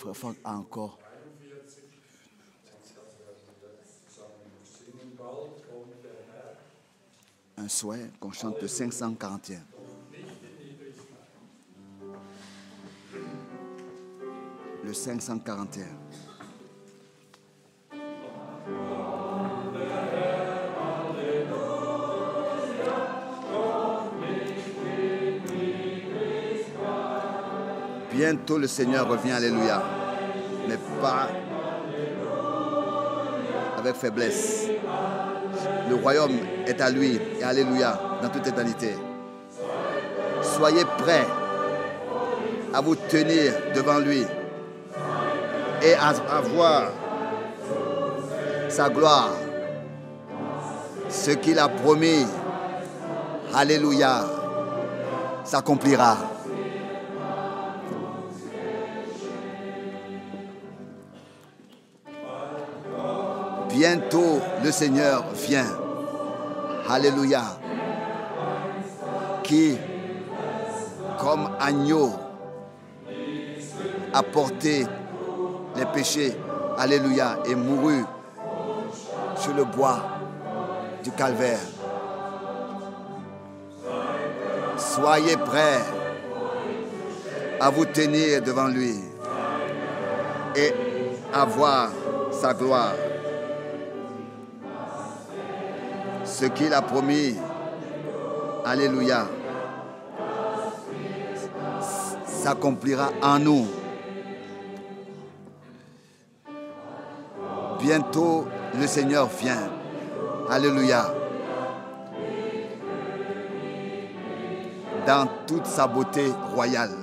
Frère Franck a encore un souhait qu'on chante le 541. Le 541. Bientôt le Seigneur revient, alléluia, mais pas avec faiblesse. Le royaume est à lui, et alléluia, dans toute éternité. Soyez prêts à vous tenir devant lui et à voir sa gloire. Ce qu'il a promis, alléluia, s'accomplira. Bientôt le Seigneur vient, alléluia, qui, comme agneau, a porté les péchés, alléluia, et mourut sur le bois du calvaire. Soyez prêts à vous tenir devant lui et à voir sa gloire. Ce qu'il a promis, alléluia, s'accomplira en nous. Bientôt, le Seigneur vient. Alléluia. Dans toute sa beauté royale.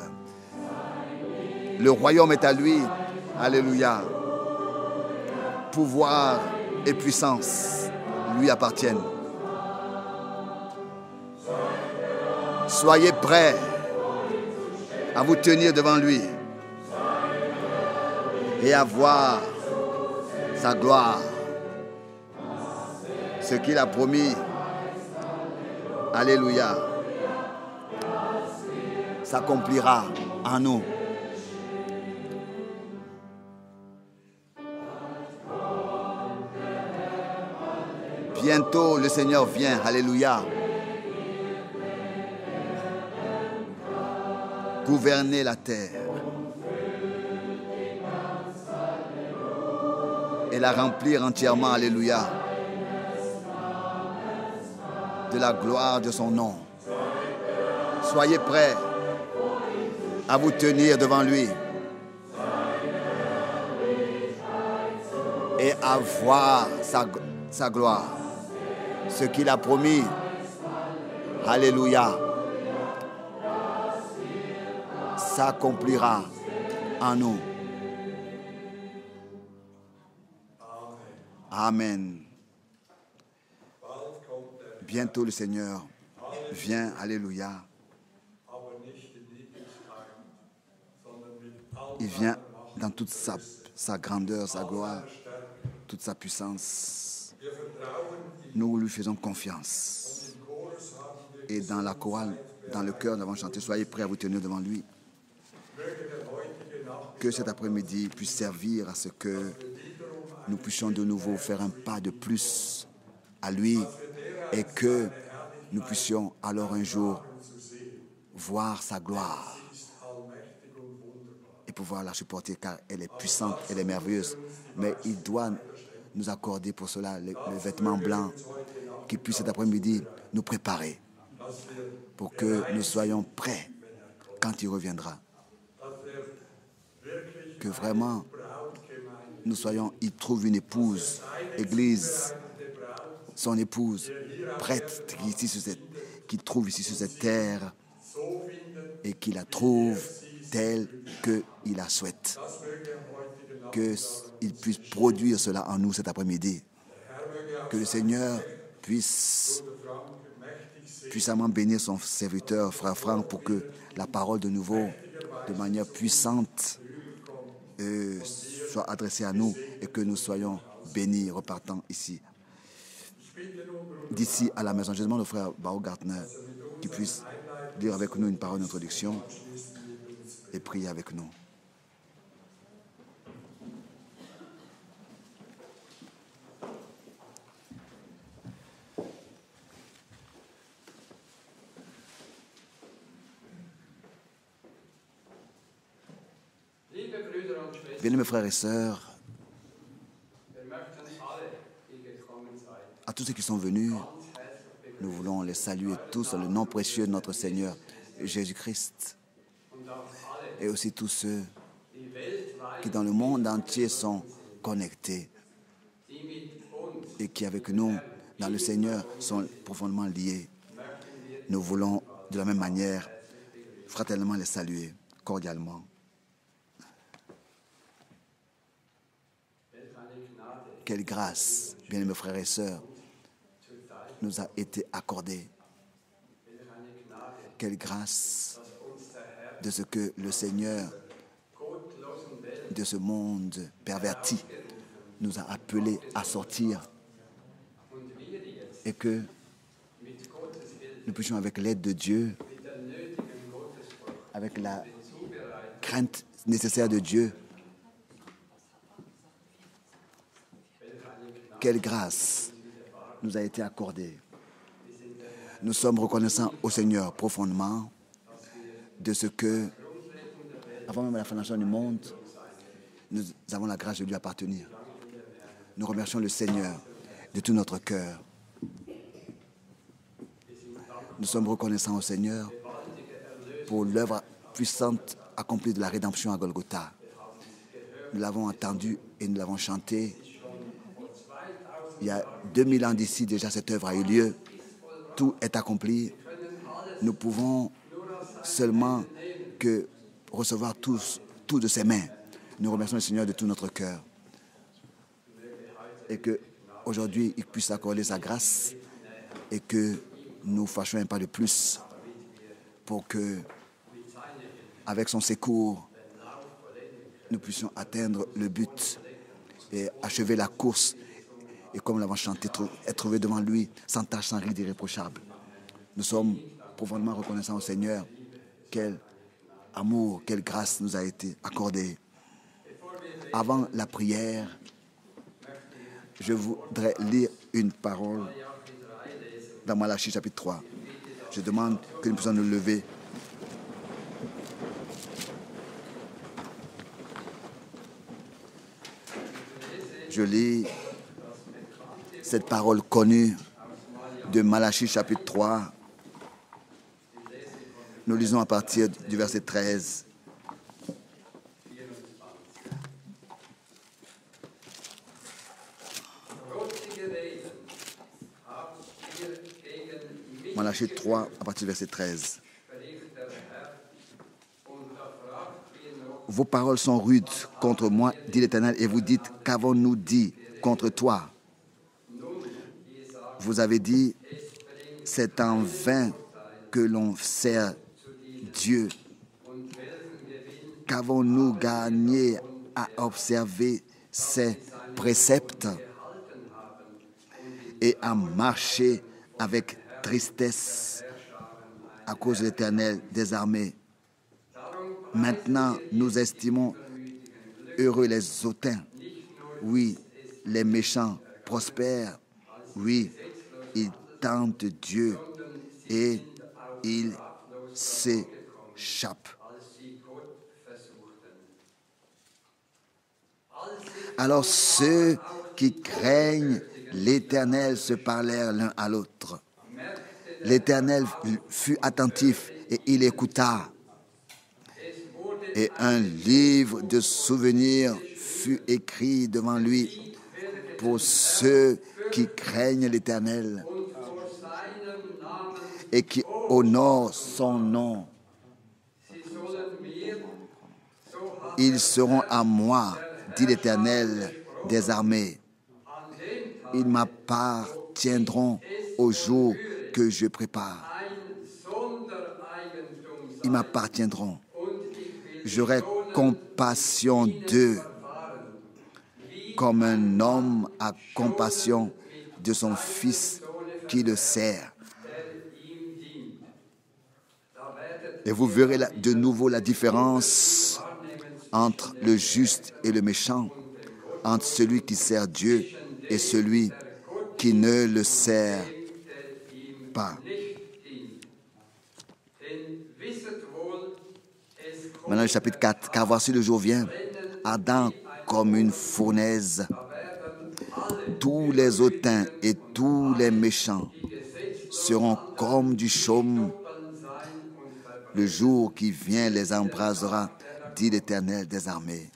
Le royaume est à lui. Alléluia. Pouvoir et puissance lui appartiennent. Soyez prêts à vous tenir devant lui et à voir sa gloire. Ce qu'il a promis, alléluia, s'accomplira en nous. Bientôt le Seigneur vient, alléluia, gouverner la terre et la remplir entièrement, alléluia, de la gloire de son nom. Soyez prêts à vous tenir devant lui et à voir sa gloire. Ce qu'il a promis, alléluia, s'accomplira en nous. Amen. Bientôt le Seigneur vient, alléluia. Il vient dans toute sa grandeur, sa gloire, toute sa puissance. Nous lui faisons confiance. Et dans la chorale, dans le cœur, nous avons chanté, soyez prêts à vous tenir devant lui. Que cet après-midi puisse servir à ce que nous puissions de nouveau faire un pas de plus à lui et que nous puissions alors un jour voir sa gloire et pouvoir la supporter car elle est puissante, elle est merveilleuse. Mais il doit nous accorder pour cela le vêtement blanc qui puisse cet après-midi nous préparer pour que nous soyons prêts quand il reviendra. Que vraiment nous soyons, il trouve une épouse, Église, son épouse, prête qu'il trouve ici sur cette terre et qu'il la trouve telle qu'il la souhaite. Qu'il puisse produire cela en nous cet après-midi. Que le Seigneur puisse puissamment bénir son serviteur, Frère Franck, pour que la parole de nouveau, de manière puissante, soit adressée à nous et que nous soyons bénis repartant ici. D'ici à la maison, je demande au frère Baumgartner qu'il puisse lire avec nous une parole d'introduction et prier avec nous. Bien-aimés frères et sœurs, à tous ceux qui sont venus, nous voulons les saluer tous dans le nom précieux de notre Seigneur Jésus-Christ. Et aussi tous ceux qui dans le monde entier sont connectés et qui avec nous, dans le Seigneur, sont profondément liés. Nous voulons de la même manière fraternellement les saluer cordialement. Quelle grâce, bien-aimés frères et sœurs, nous a été accordée. Quelle grâce de ce que le Seigneur de ce monde perverti nous a appelés à sortir et que nous puissions, avec l'aide de Dieu, avec la crainte nécessaire de Dieu, quelle grâce nous a été accordée. Nous sommes reconnaissants au Seigneur profondément de ce que, avant même la fondation du monde, nous avons la grâce de lui appartenir. Nous remercions le Seigneur de tout notre cœur. Nous sommes reconnaissants au Seigneur pour l'œuvre puissante accomplie de la rédemption à Golgotha. Nous l'avons entendu et nous l'avons chanté. Il y a 2000 ans d'ici, déjà, cette œuvre a eu lieu. Tout est accompli. Nous pouvons seulement que recevoir tout de ses mains. Nous remercions le Seigneur de tout notre cœur. Et qu'aujourd'hui, il puisse accorder sa grâce et que nous fassions un pas de plus pour que, avec son secours, nous puissions atteindre le but et achever la course. Et comme nous l'avons chanté, être trouvé devant lui, sans tache, sans ride, irréprochable. Nous sommes profondément reconnaissants au Seigneur. Quel amour, quelle grâce nous a été accordée. Avant la prière, je voudrais lire une parole dans Malachie chapitre 3. Je demande que nous puissions nous lever. Je lis cette parole connue de Malachie chapitre 3. Nous lisons à partir du verset 13. Malachie 3, à partir du verset 13. Vos paroles sont rudes contre moi, dit l'Éternel, et vous dites, qu'avons-nous dit contre toi? Vous avez dit, c'est en vain que l'on sert Dieu. Qu'avons-nous gagné à observer ses préceptes et à marcher avec tristesse à cause de l'Éternel des armées? Maintenant, nous estimons heureux les hautains. Oui, les méchants prospèrent. Oui, ils tentent Dieu et ils s'échappent. Alors ceux qui craignent l'Éternel se parlèrent l'un à l'autre. L'Éternel fut attentif et il écouta. Et un livre de souvenirs fut écrit devant lui pour ceux qui craignent l'Éternel et qui honorent son nom. Ils seront à moi, dit l'Éternel des armées. Ils m'appartiendront au jour que je prépare. Ils m'appartiendront. J'aurai compassion d'eux, comme un homme a compassion de son fils qui le sert. Et vous verrez de nouveau la différence entre le juste et le méchant, entre celui qui sert Dieu et celui qui ne le sert pas. Maintenant, le chapitre 4. Car voici le jour vient ardent comme une fournaise. Tous les hautains et tous les méchants seront comme du chaume. Le jour qui vient les embrasera, dit l'Éternel des armées.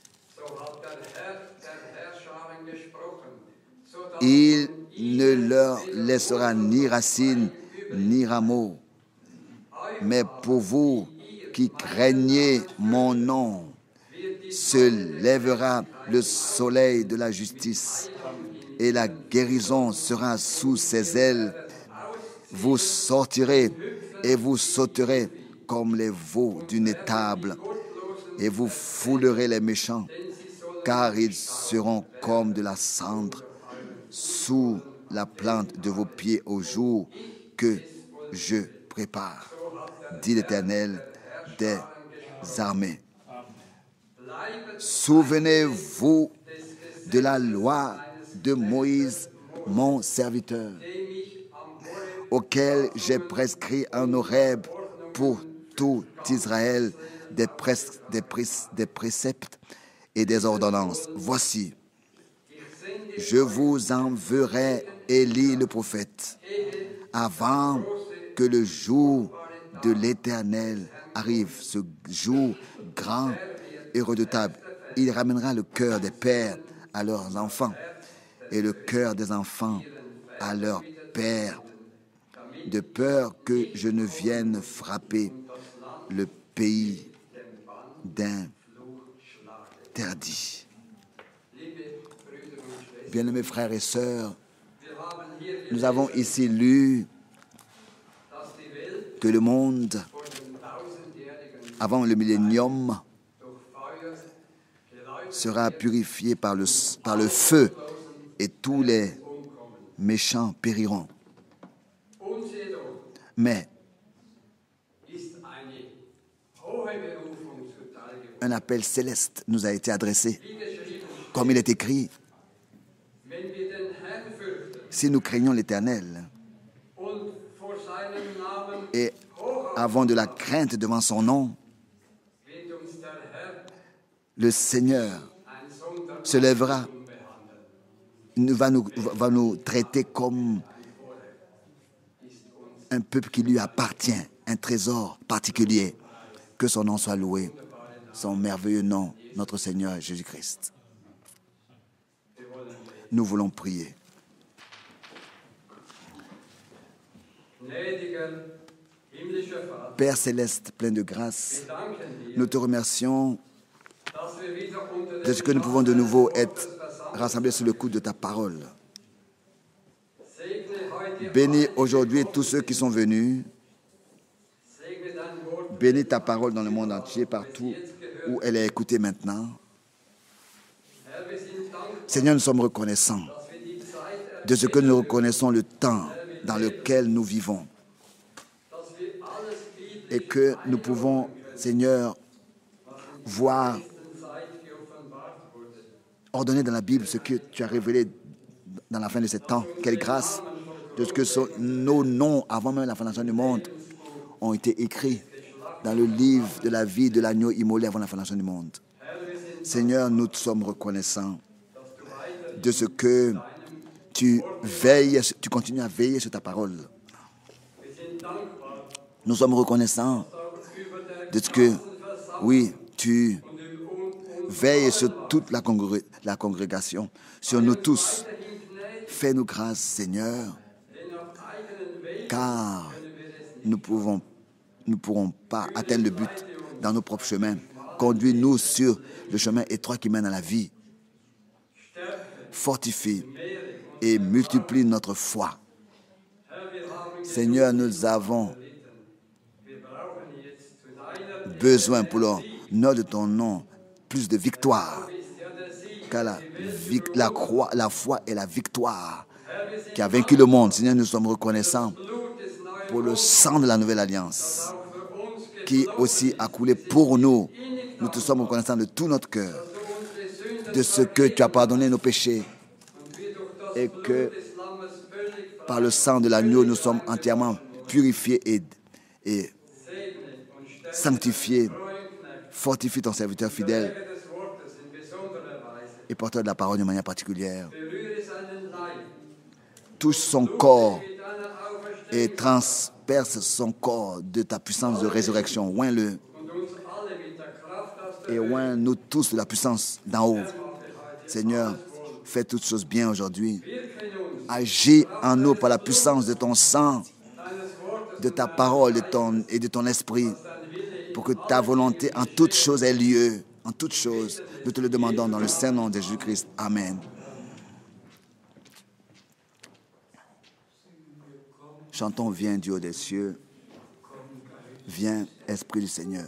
Il ne leur laissera ni racine ni rameau. Mais pour vous qui craignez mon nom, se lèvera le soleil de la justice et la guérison sera sous ses ailes. Vous sortirez et vous sauterez comme les veaux d'une étable et vous foulerez les méchants, car ils seront comme de la cendre sous la plante de vos pieds au jour que je prépare, dit l'Éternel des armées. Souvenez-vous de la loi de Moïse, mon serviteur, auquel j'ai prescrit en Horeb pour tout Israël des préceptes et des ordonnances. Voici, je vous enverrai Élie le prophète, avant que le jour de l'Éternel arrive, ce jour grand et redoutable. Il ramènera le cœur des pères à leurs enfants et le cœur des enfants à leurs pères, de peur que je ne vienne frapper le pays d'interdit. Bien-aimés frères et sœurs, nous avons ici lu que le monde, avant le millénium, sera purifié par le feu et tous les méchants périront. Mais un appel céleste nous a été adressé. Comme il est écrit, si nous craignons l'Éternel et avons de la crainte devant son nom, le Seigneur se lèvera, va nous traiter comme un peuple qui lui appartient, un trésor particulier. Que son nom soit loué, son merveilleux nom, notre Seigneur Jésus-Christ. Nous voulons prier. Père céleste, plein de grâce, nous te remercions de ce que nous pouvons de nouveau être rassemblés sous le coup de ta parole. Bénis aujourd'hui tous ceux qui sont venus. Bénis ta parole dans le monde entier, partout où elle est écoutée maintenant. Seigneur, nous sommes reconnaissants de ce que nous reconnaissons le temps dans lequel nous vivons. Et que nous pouvons, Seigneur, voir, ordonner dans la Bible ce que tu as révélé dans la fin de ce temps. Quelle grâce de ce que nos noms, avant même la fondation du monde, ont été écrits dans le livre de la vie de l'agneau immolé avant la fondation du monde. Seigneur, nous te sommes reconnaissants de ce que tu continues à veiller sur ta parole. Nous sommes reconnaissants de ce que, oui, tu veilles sur toute la congrégation, sur nous tous. Fais-nous grâce, Seigneur, car nous ne pourrons pas atteindre le but dans nos propres chemins. Conduis-nous sur le chemin étroit qui mène à la vie. Fortifie et multiplie notre foi. Seigneur, nous avons besoin pour l'honneur de ton nom, plus de victoire. Car la foi est la victoire qui a vaincu le monde. Seigneur, nous sommes reconnaissants pour le sang de la nouvelle alliance qui aussi a coulé pour nous. Nous te sommes reconnaissants de tout notre cœur, de ce que tu as pardonné nos péchés et que par le sang de l'agneau, nous sommes entièrement purifiés et sanctifiés. Fortifie ton serviteur fidèle et porteur de la parole d'une manière particulière. Touche son corps et transperce son corps de ta puissance de résurrection. Oins-le et oins-nous tous de la puissance d'en haut. Seigneur, fais toutes choses bien aujourd'hui. Agis en nous par la puissance de ton sang, de ta parole et de ton esprit, pour que ta volonté en toutes choses ait lieu. En toutes choses, nous te le demandons dans le saint nom de Jésus-Christ. Amen. Chantons, viens Dieu des cieux, viens Esprit du Seigneur.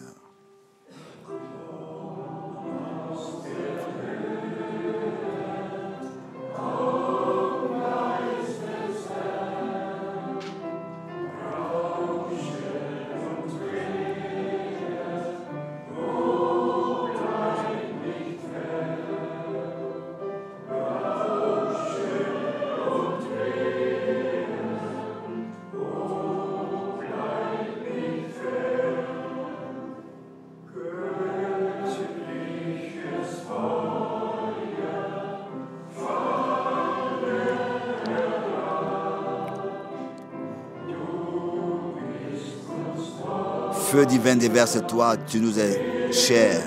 Feu divin déverse toi, tu nous es cher.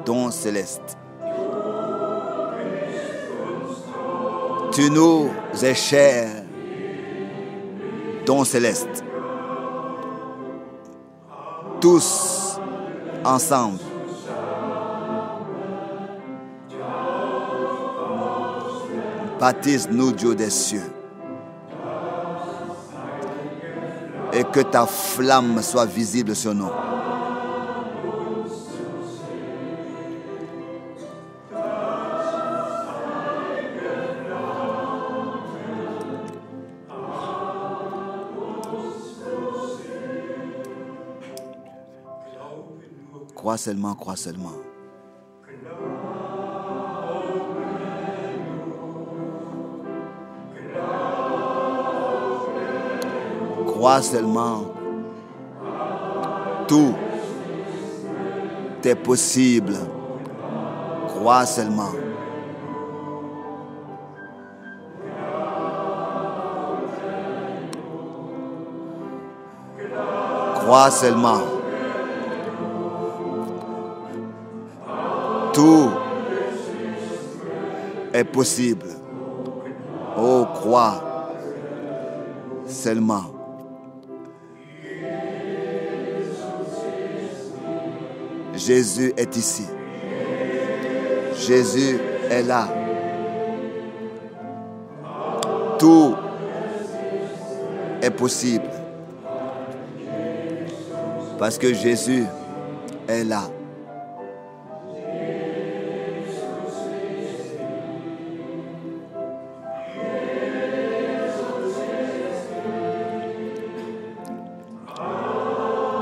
Don céleste. Tu nous es cher. Don céleste. Tous ensemble. Baptise-nous, Dieu des cieux. Et que ta flamme soit visible sur nous. Crois seulement, crois seulement. Crois seulement. Tout est possible. Crois seulement. Crois seulement. Tout est possible. Oh, crois seulement. Jésus est ici. Jésus est là. Tout est possible. Parce que Jésus est là.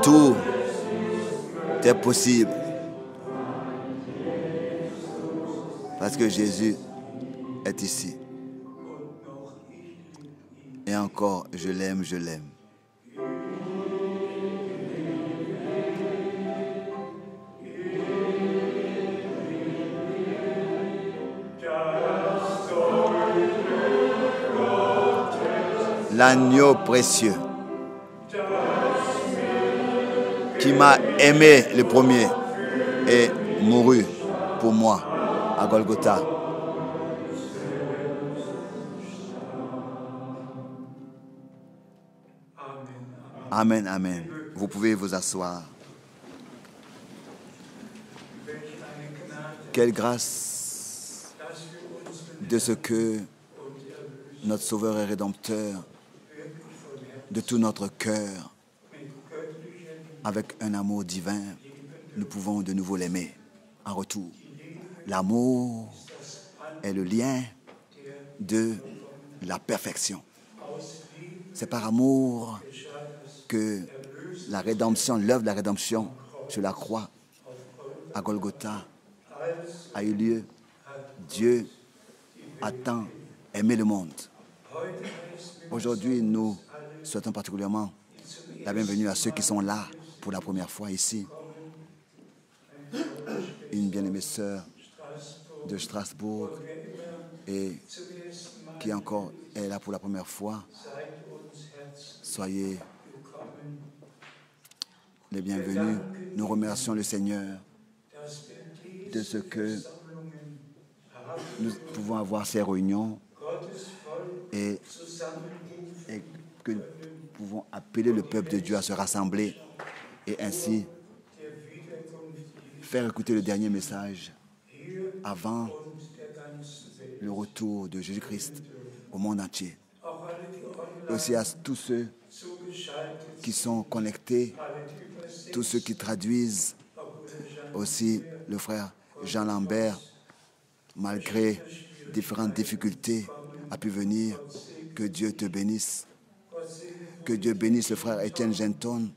Tout est possible. Parce que Jésus est ici. Et encore, je l'aime, je l'aime. L'agneau précieux qui m'a aimé le premier et mouru pour moi à Golgotha. Amen, amen. Vous pouvez vous asseoir. Quelle grâce de ce que notre Sauveur et Rédempteur, de tout notre cœur, avec un amour divin, nous pouvons de nouveau l'aimer en retour. L'amour est le lien de la perfection. C'est par amour que la rédemption, l'œuvre de la rédemption sur la croix à Golgotha a eu lieu. Dieu a tant aimé le monde. Aujourd'hui, nous souhaitons particulièrement la bienvenue à ceux qui sont là pour la première fois ici. une bien-aimée sœur de Strasbourg et qui encore est là pour la première fois. Soyez les bienvenus. Nous remercions le Seigneur de ce que nous pouvons avoir ces réunions et que nous pouvons appeler le peuple de Dieu à se rassembler et ainsi faire écouter le dernier message avant le retour de Jésus-Christ au monde entier. Aussi à tous ceux qui sont connectés, tous ceux qui traduisent, aussi le frère Jean Lambert, malgré différentes difficultés, a pu venir. Que Dieu te bénisse. Que Dieu bénisse le frère Étienne Genton.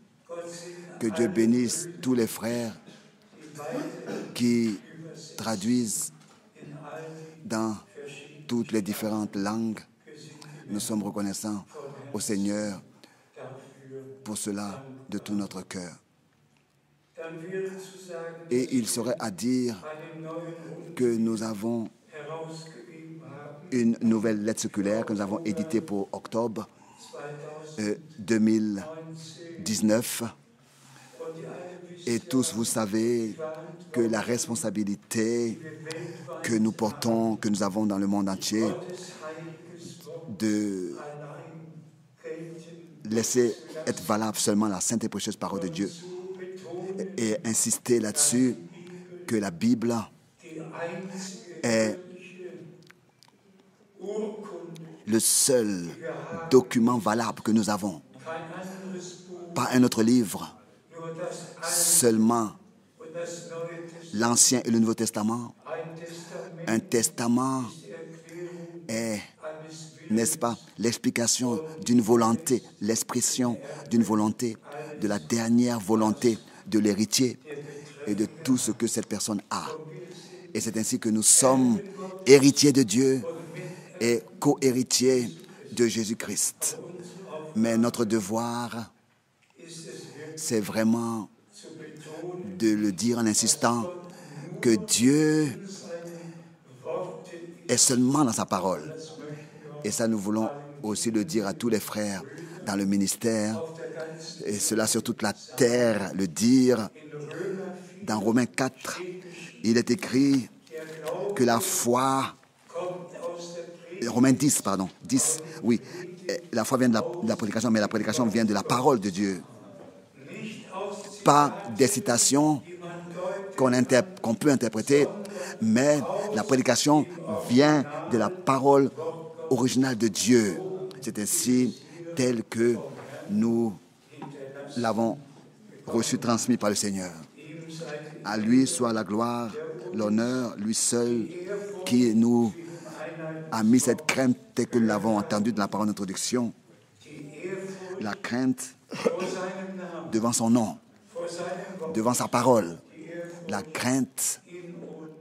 Que Dieu bénisse tous les frères qui traduisent dans toutes les différentes langues. Nous sommes reconnaissants au Seigneur pour cela de tout notre cœur. Et il serait à dire que nous avons une nouvelle lettre circulaire que nous avons éditée pour octobre 2019. Et tous, vous savez que la responsabilité que nous portons, que nous avons dans le monde entier, de laisser être valable seulement la sainte et précieuse parole de Dieu et insister là-dessus que la Bible est le seul document valable que nous avons. Pas un autre livre, seulement l'Ancien et le Nouveau Testament. Un testament est, n'est-ce pas, l'explication d'une volonté, l'expression d'une volonté, de la dernière volonté de l'héritier et de tout ce que cette personne a. Et c'est ainsi que nous sommes héritiers de Dieu et co-héritiers de Jésus-Christ. Mais notre devoir, c'est vraiment de le dire en insistant que Dieu est seulement dans sa parole. Et ça, nous voulons aussi le dire à tous les frères dans le ministère, et cela sur toute la terre, le dire. Dans Romains 4, il est écrit que la foi... Romains 10, pardon. 10, oui. La foi vient de la prédication, mais la prédication vient de la parole de Dieu. Pas des citations qu'on peut interpréter, mais la prédication vient de la parole originale de Dieu. C'est ainsi tel que nous l'avons reçu, transmis par le Seigneur. À lui soit la gloire, l'honneur, lui seul qui nous a mis cette crainte telle que nous l'avons entendu dans la parole d'introduction. La crainte devant son nom, devant sa parole. La crainte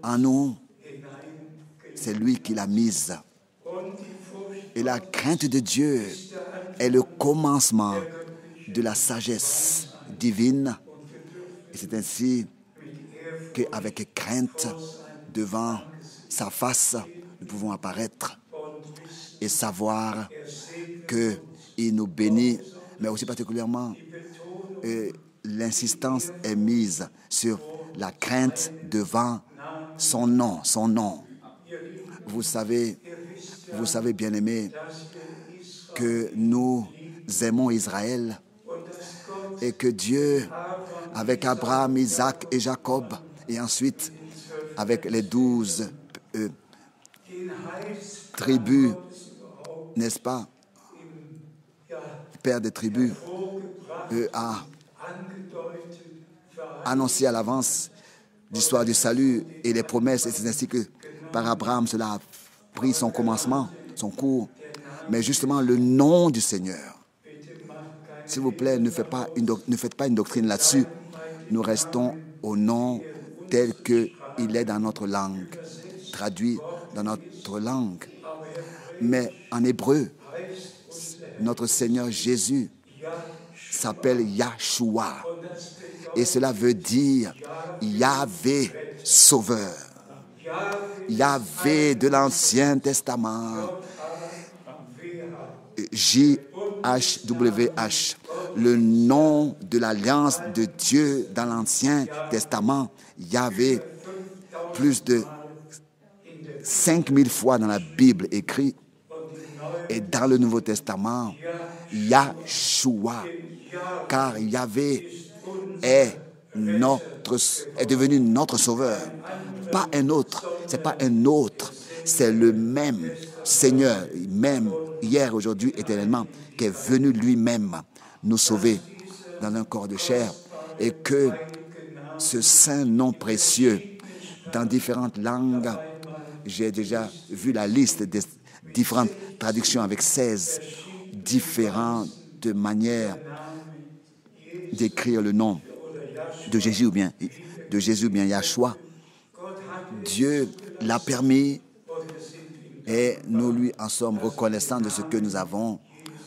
en nous, c'est lui qui l'a mise. Et la crainte de Dieu est le commencement de la sagesse divine. Et c'est ainsi qu'avec crainte devant sa face, nous pouvons apparaître et savoir qu'il nous bénit, mais aussi particulièrement l'insistance est mise sur la crainte devant son nom, son nom. Vous savez, bien-aimés, que nous aimons Israël et que Dieu, avec Abraham, Isaac et Jacob, et ensuite avec les 12 tribus, n'est-ce pas, père des tribus, a annoncé à l'avance l'histoire du salut et les promesses, et c'est ainsi que par Abraham cela a pris son commencement, son cours. Mais justement le nom du Seigneur, s'il vous plaît, ne faites pas une doctrine là-dessus. Nous restons au nom tel qu'il est dans notre langue, traduit dans notre langue. Mais en hébreu, notre Seigneur Jésus s'appelle Yahshua. Et cela veut dire Yahvé sauveur. Yahvé de l'Ancien Testament, JHWH, le nom de l'alliance de Dieu dans l'Ancien Testament, Yahvé, plus de 5000 fois dans la Bible écrit, et dans le Nouveau Testament, Yahshua, car Yahvé est devenu notre sauveur. Pas un autre, c'est pas un autre, c'est le même Seigneur, même hier, aujourd'hui, éternellement, qui est venu lui-même nous sauver dans un corps de chair, et que ce saint nom précieux, dans différentes langues, j'ai déjà vu la liste des différentes traductions avec 16 différentes manières d'écrire le nom de Jésus ou bien Yahshua. Dieu l'a permis et nous lui en sommes reconnaissants de ce que nous avons,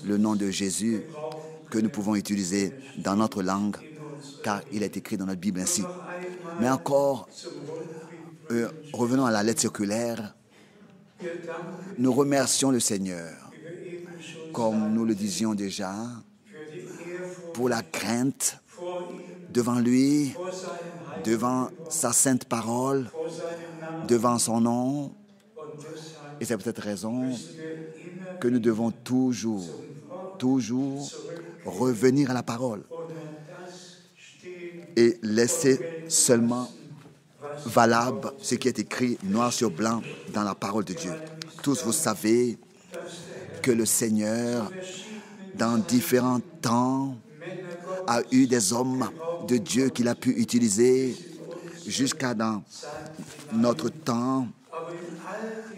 le nom de Jésus, que nous pouvons utiliser dans notre langue, car il est écrit dans notre Bible ainsi. Mais encore, revenons à la lettre circulaire. Nous remercions le Seigneur, comme nous le disions déjà, pour la crainte devant lui, devant sa sainte parole, devant son nom. Et c'est pour cette raison que nous devons toujours revenir à la parole et laisser seulement valable ce qui est écrit noir sur blanc dans la parole de Dieu. Tous vous savez que le Seigneur, dans différents temps, a eu des hommes de Dieu qu'il a pu utiliser jusqu'à dans notre temps,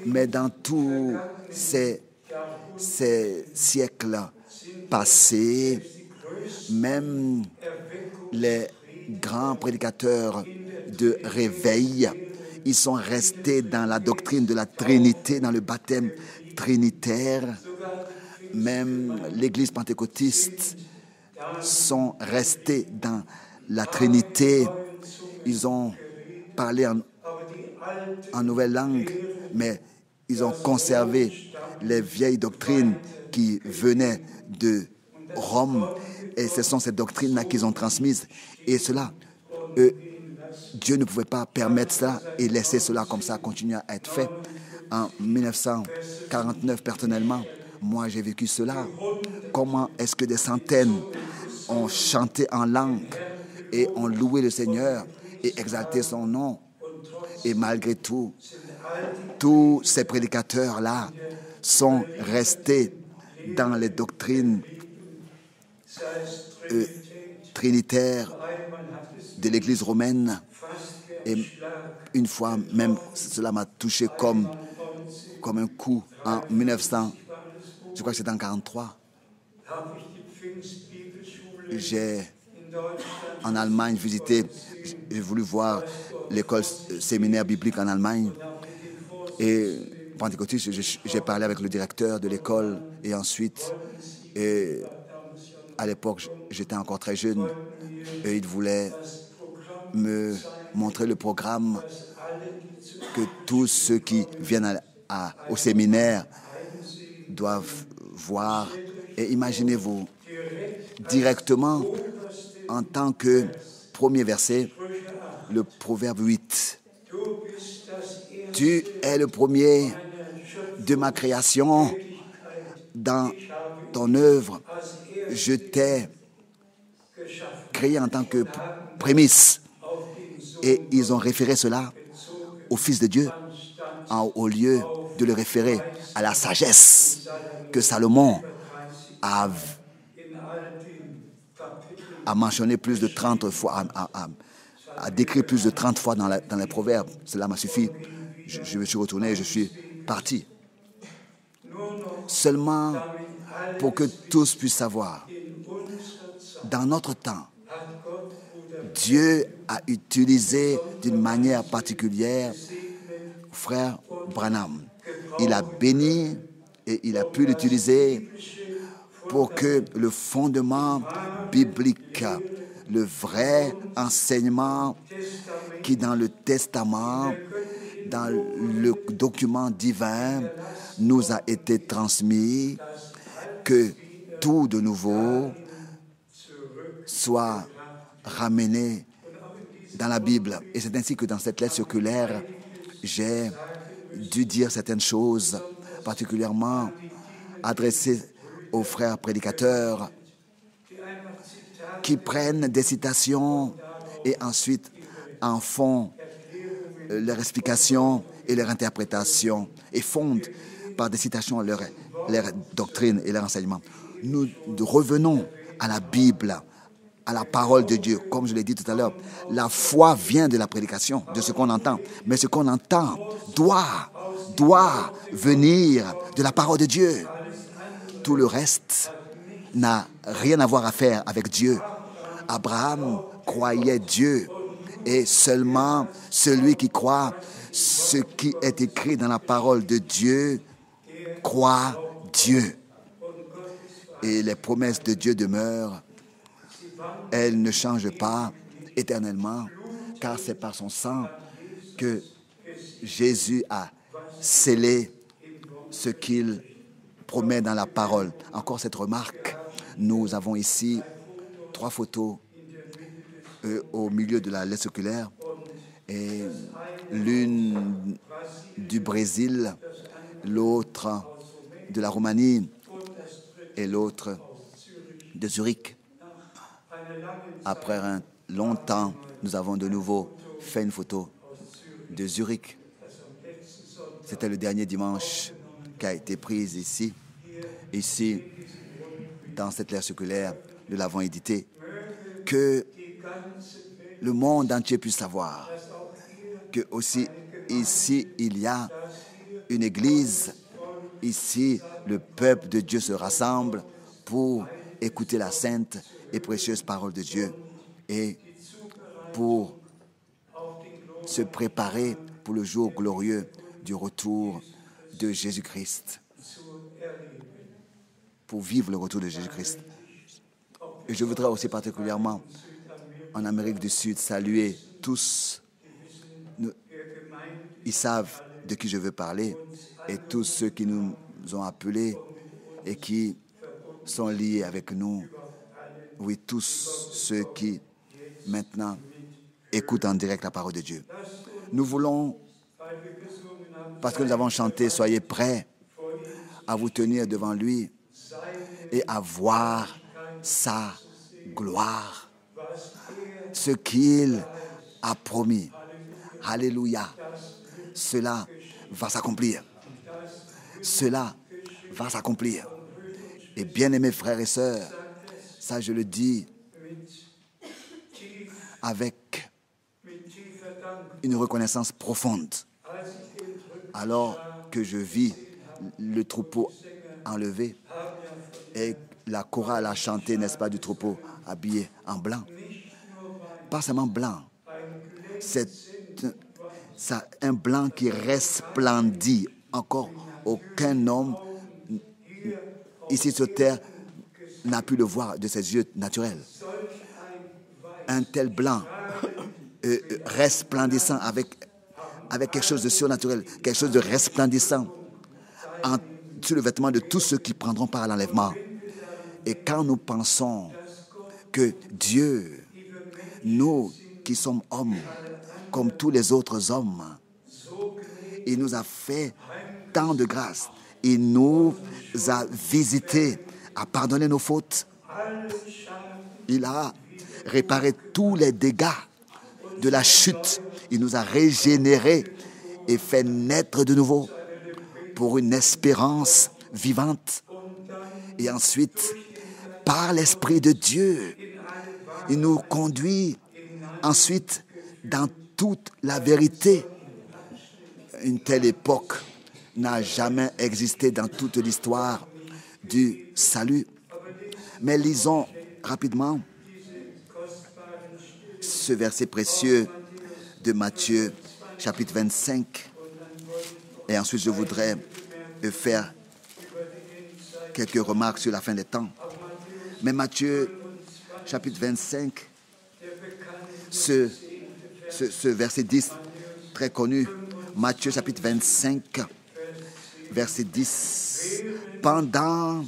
mais dans tous ces siècles passés, même les grands prédicateurs de réveil, ils sont restés dans la doctrine de la Trinité, dans le baptême trinitaire. Même l'Église pentecôtiste sont restés dans la Trinité. Ils ont parlé en nouvelle langue, mais ils ont conservé les vieilles doctrines qui venaient de Rome. Et ce sont ces doctrines-là qu'ils ont transmises. Et cela, Dieu ne pouvait pas permettre cela et laisser cela comme ça continuer à être fait. En 1949, personnellement, moi j'ai vécu cela. Comment est-ce que des centaines ont chanté en langue et ont loué le Seigneur et exalté son nom? Et malgré tout, tous ces prédicateurs-là sont restés dans les doctrines trinitaires de l'Église romaine. Et une fois même, cela m'a touché comme un coup en 1900, je crois que c'était en 1943. J'ai en Allemagne visité, j'ai voulu voir l'école séminaire biblique en Allemagne. Et pentecôtiste, j'ai parlé avec le directeur de l'école et ensuite, à l'époque, j'étais encore très jeune et il voulait me montrer le programme que tous ceux qui viennent au séminaire doivent voir. Et imaginez-vous, directement, en tant que premier verset, le Proverbe 8. Tu es le premier de ma création. Dans ton œuvre, je t'ai créé en tant que prémisse. Et ils ont référé cela au Fils de Dieu, au lieu de le référer à la sagesse que Salomon a mentionné plus de 30 fois, a décrit plus de 30 fois dans les proverbes. Cela m'a suffi. Je me suis retourné et je suis parti. Seulement pour que tous puissent savoir, dans notre temps, Dieu a utilisé d'une manière particulière frère Branham. Il a béni et il a pu l'utiliser pour que le fondement biblique le vrai enseignement qui dans le Testament, dans le document divin, nous a été transmis, que tout de nouveau soit ramené dans la Bible. Et c'est ainsi que dans cette lettre circulaire, j'ai dû dire certaines choses, particulièrement adressées aux frères prédicateurs qui prennent des citations et ensuite en font leur explication et leur interprétation et fondent par des citations leur doctrine et leur enseignement. Nous revenons à la Bible, à la parole de Dieu. Comme je l'ai dit tout à l'heure, la foi vient de la prédication, de ce qu'on entend. Mais ce qu'on entend doit venir de la parole de Dieu. Tout le reste n'a rien à voir à faire avec Dieu. Abraham croyait Dieu et seulement celui qui croit ce qui est écrit dans la parole de Dieu croit Dieu. Et les promesses de Dieu demeurent. Elles ne changent pas éternellement, car c'est par son sang que Jésus a scellé ce qu'il promet dans la parole. Encore cette remarque, nous avons ici 3 photos au milieu de la lettre circulaire, et l'une du Brésil, l'autre de la Roumanie et l'autre de Zurich. Après un long temps, nous avons de nouveau fait une photo de Zurich. C'était le dernier dimanche qui a été prise ici. Ici, dans cette lettre circulaire, nous l'avons éditée. Que le monde entier puisse savoir que aussi ici, il y a une église. Ici, le peuple de Dieu se rassemble pour écouter la sainte et précieuse parole de Dieu et pour se préparer pour le jour glorieux du retour de Jésus-Christ, pour vivre le retour de Jésus-Christ. Et je voudrais aussi particulièrement en Amérique du Sud saluer tous. Ils savent de qui je veux parler et tous ceux qui nous ont appelés et qui sont liés avec nous. Oui, tous ceux qui maintenant écoutent en direct la parole de Dieu. Nous voulons, parce que nous avons chanté, soyez prêts à vous tenir devant lui et à voir sa gloire. Ce qu'il a promis. Alléluia. Cela va s'accomplir. Cela va s'accomplir. Et bien-aimés frères et sœurs, ça je le dis avec une reconnaissance profonde. Alors que je vis le troupeau enlevé et la chorale a chanté, n'est-ce pas, du troupeau habillé en blanc. Pas seulement blanc, c'est un blanc qui resplendit. Encore aucun homme ici sur terre n'a pu le voir de ses yeux naturels. Un tel blanc resplendissant avec quelque chose de surnaturel, quelque chose de resplendissant sur le vêtement de tous ceux qui prendront part à l'enlèvement. Et quand nous pensons que Dieu, nous qui sommes hommes, comme tous les autres hommes, il nous a fait tant de grâce. Il nous a visités, a pardonné nos fautes. Il a réparé tous les dégâts de la chute. Il nous a régénérés et fait naître de nouveau pour une espérance vivante. Et ensuite, par l'Esprit de Dieu, il nous conduit ensuite dans toute la vérité. Une telle époque n'a jamais existé dans toute l'histoire du salut. Mais lisons rapidement ce verset précieux de Matthieu, chapitre 25. Et ensuite, je voudrais faire quelques remarques sur la fin des temps. Mais Matthieu, chapitre 25, ce verset 10 très connu, Matthieu chapitre 25, verset 10. Pendant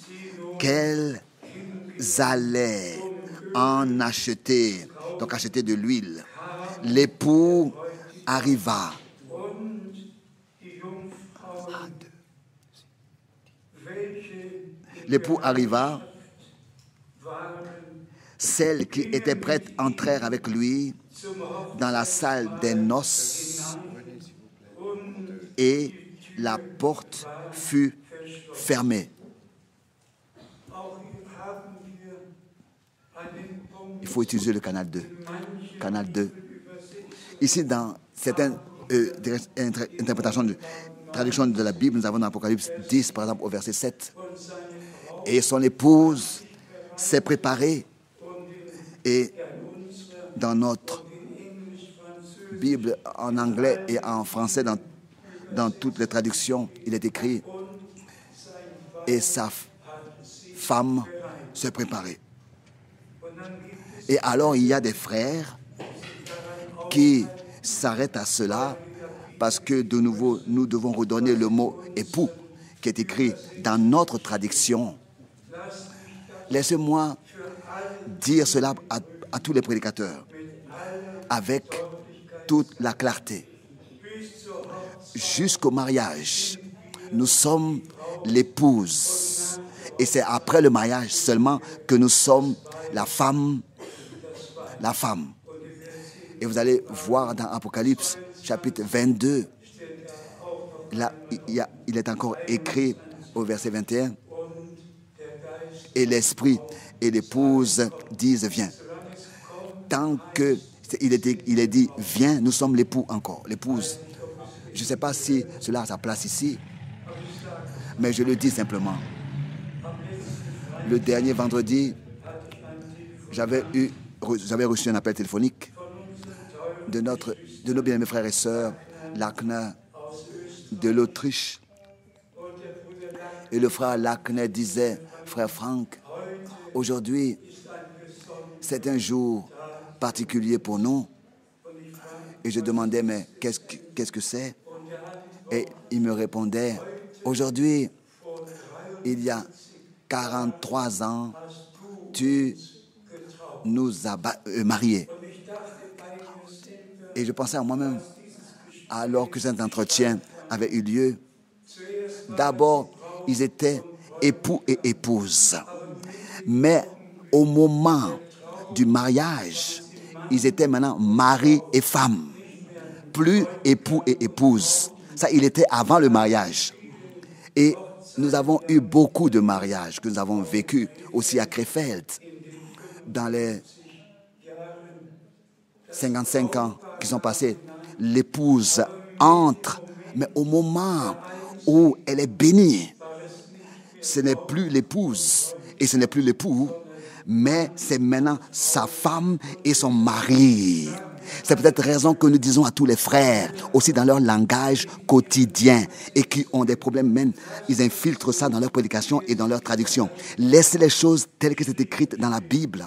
qu'elles allaient en acheter, donc acheter de l'huile, l'époux arriva. L'époux arriva. Celles qui étaient prêtes entrèrent avec lui dans la salle des noces et la porte fut fermée. Il faut utiliser le canal 2. Canal 2. Ici, dans certaines interprétations de traduction de la Bible, nous avons dans Apocalypse 10, par exemple, au verset 7. Et son épouse s'est préparée. Et dans notre Bible, en anglais et en français, dans toutes les traductions, il est écrit « Et sa femme s'est préparée ». Et alors, il y a des frères qui s'arrêtent à cela parce que, de nouveau, nous devons redonner le mot « époux » qui est écrit dans notre traduction. Laissez-moi dire cela à tous les prédicateurs avec toute la clarté. Jusqu'au mariage, nous sommes l'épouse. Et c'est après le mariage seulement que nous sommes la femme. La femme. Et vous allez voir dans Apocalypse chapitre 22, là, il est encore écrit au verset 21, et l'esprit et l'épouse disent viens. Tant que il est dit viens, nous sommes l'époux encore, l'épouse. Je ne sais pas si cela a sa place ici, mais je le dis simplement. Le dernier vendredi, j'avais reçu un appel téléphonique de nos bien-aimés frères et sœurs, Lackner, de l'Autriche. Et le frère Lackner disait, frère Franck, aujourd'hui, c'est un jour particulier pour nous. Et je demandais, mais qu'est-ce que c'est? Et il me répondait, aujourd'hui, il y a 43 ans, tu nous as mariés. Et je pensais à moi-même, alors que cet entretien avait eu lieu, d'abord, ils étaient époux et épouses. Mais au moment du mariage, ils étaient maintenant mari et femme. Plus époux et épouse. Ça, il était avant le mariage. Et nous avons eu beaucoup de mariages que nous avons vécu aussi à Krefeld. Dans les 55 ans qui sont passés, l'épouse entre, mais au moment où elle est bénie, ce n'est plus l'épouse et ce n'est plus l'époux, mais c'est maintenant sa femme et son mari. C'est peut-être raison que nous disons à tous les frères, aussi dans leur langage quotidien, et qui ont des problèmes même, ils infiltrent ça dans leur prédication et dans leur traduction. Laissez les choses telles que c'est écrit dans la Bible.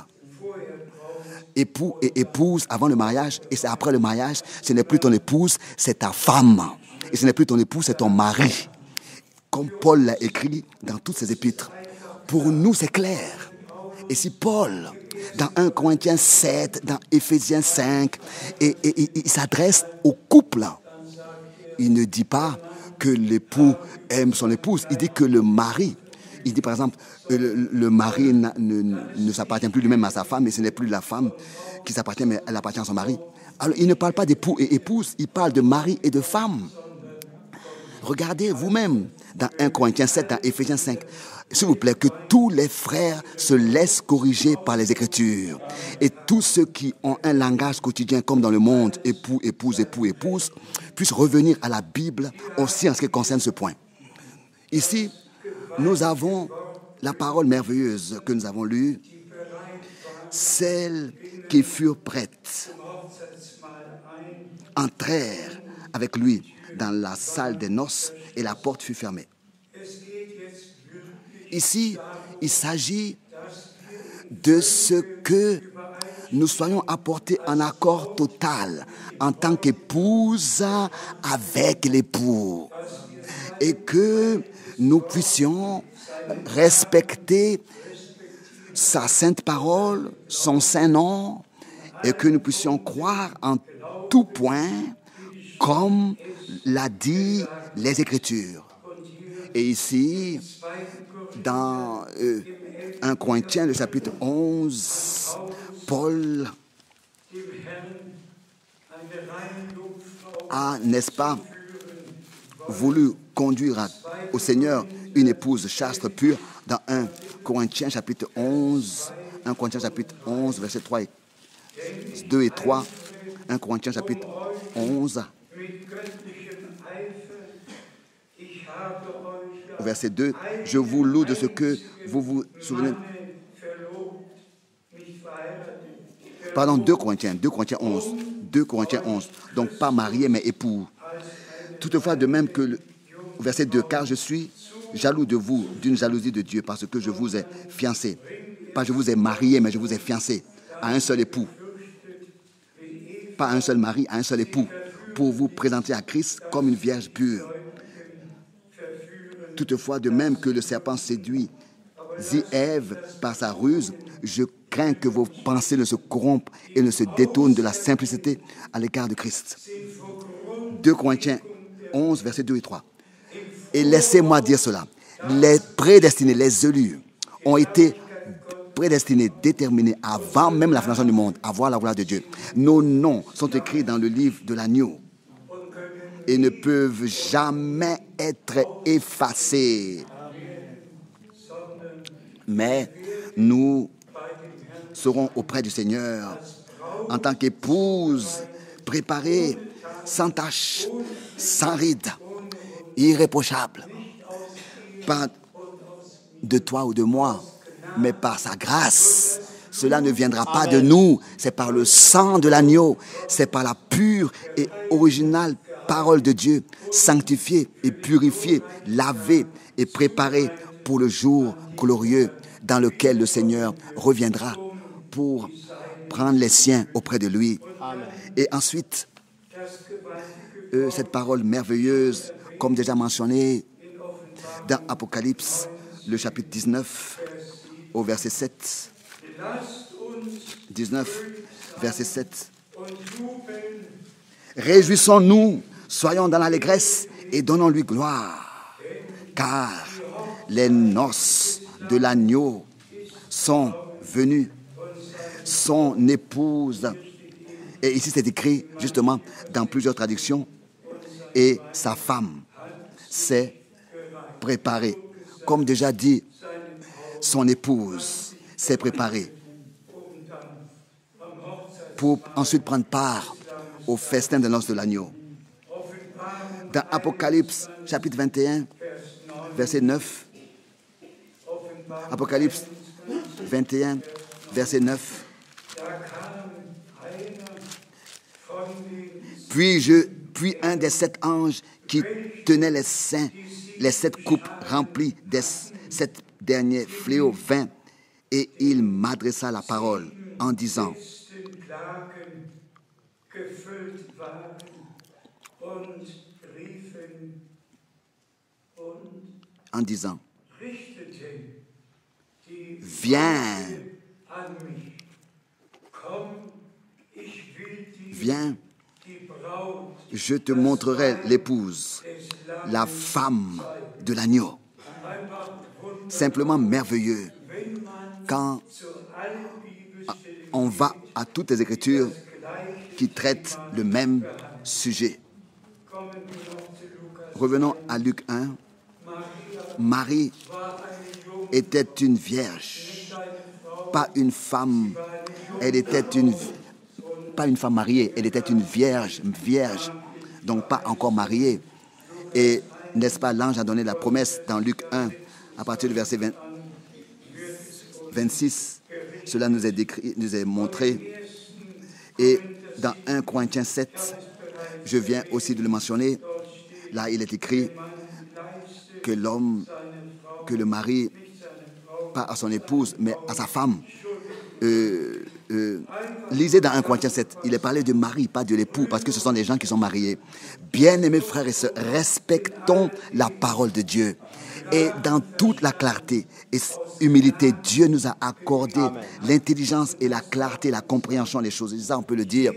Époux et épouse avant le mariage, et c'est après le mariage, ce n'est plus ton épouse, c'est ta femme. Et ce n'est plus ton époux, c'est ton mari. Comme Paul l'a écrit dans toutes ses épîtres. Pour nous, c'est clair. Et si Paul, dans 1 Corinthiens 7, dans Éphésiens 5, et il s'adresse au couple, il ne dit pas que l'époux aime son épouse, il dit que le mari, il dit par exemple, le mari ne s'appartient plus lui-même à sa femme, et ce n'est plus la femme qui s'appartient, mais elle appartient à son mari. Alors il ne parle pas d'époux et épouse, il parle de mari et de femme. Regardez vous-même dans 1 Corinthiens 7, dans Éphésiens 5. S'il vous plaît, que tous les frères se laissent corriger par les Écritures. Et tous ceux qui ont un langage quotidien comme dans le monde, époux, épouse, époux, épouse, puissent revenir à la Bible aussi en ce qui concerne ce point. Ici, nous avons la parole merveilleuse que nous avons lue. Celles qui furent prêtes entrèrent avec lui dans la salle des noces et la porte fut fermée. Ici, il s'agit de ce que nous soyons apportés en accord total en tant qu'épouse avec l'époux et que nous puissions respecter sa sainte parole, son saint nom, et que nous puissions croire en tout point comme l'a dit les Écritures. Et ici, dans 1 Corinthiens, le chapitre 11, Paul a, n'est-ce pas, voulu conduire au Seigneur une épouse chaste pure dans 1 Corinthiens chapitre 11, 1 Corinthiens chapitre 11, versets 3 et 2 et 3, 1 Corinthiens chapitre 11, verset 2, je vous loue de ce que vous vous souvenez. Pardon, 2 Corinthiens 11. 2 Corinthiens 11. Donc pas marié mais époux. Toutefois, de même que le verset 2, car je suis jaloux de vous d'une jalousie de Dieu parce que je vous ai fiancé. Pas je vous ai marié, mais je vous ai fiancé à un seul époux. Pas à un seul mari, à un seul époux. Pour vous présenter à Christ comme une vierge pure. Toutefois, de même que le serpent séduit Ève par sa ruse, je crains que vos pensées ne se corrompent et ne se détournent de la simplicité à l'égard de Christ. 2 Corinthiens 11, versets 2 et 3. Et laissez-moi dire cela. Les prédestinés, les élus, ont été prédestinés, déterminés avant même la fondation du monde, à voir la gloire de Dieu. Nos noms sont écrits dans le livre de l'agneau et ne peuvent jamais être effacés. Mais nous serons auprès du Seigneur en tant qu'épouse préparée, sans tache, sans ride, irréprochable. Pas de toi ou de moi, mais par sa grâce. Cela ne viendra pas de nous, c'est par le sang de l'agneau, c'est par la pure et originale parole de Dieu, sanctifiée et purifiée, lavée et préparée pour le jour glorieux dans lequel le Seigneur reviendra pour prendre les siens auprès de lui. Amen. Et ensuite, cette parole merveilleuse, comme déjà mentionné dans Apocalypse, le chapitre 19, au verset 7. 19, verset 7. Réjouissons-nous, soyons dans l'allégresse et donnons-lui gloire, car les noces de l'agneau sont venues, son épouse. Et ici, c'est écrit justement dans plusieurs traductions. Et sa femme s'est préparée. Comme déjà dit, son épouse s'est préparée pour ensuite prendre part au festin de noces de l'agneau. Dans Apocalypse, chapitre 21, verset 9. Apocalypse 21, verset 9. Puis un des 7 anges qui tenait les saints, les 7 coupes remplies des 7 derniers fléaux vint, et il m'adressa la parole en disant, viens, je te montrerai l'épouse, la femme de l'agneau. Simplement merveilleux quand on va à toutes les Écritures qui traitent le même sujet. Revenons à Luc 1. Marie était une vierge, pas une femme. Elle était pas une femme mariée, elle était une vierge, donc pas encore mariée. Et n'est-ce pas, l'ange a donné la promesse dans Luc 1, à partir du verset 26. Cela nous est montré. Et dans 1 Corinthiens 7, je viens aussi de le mentionner, là il est écrit que le mari, pas à son épouse, mais à sa femme, lisez dans 1 Corinthiens 7, il est parlé de mari, pas de l'époux, parce que ce sont des gens qui sont mariés. Bien-aimés frères et sœurs, respectons la parole de Dieu. Et dans toute la clarté et humilité, Dieu nous a accordé l'intelligence et la clarté, la compréhension des choses. Et ça, on peut le dire.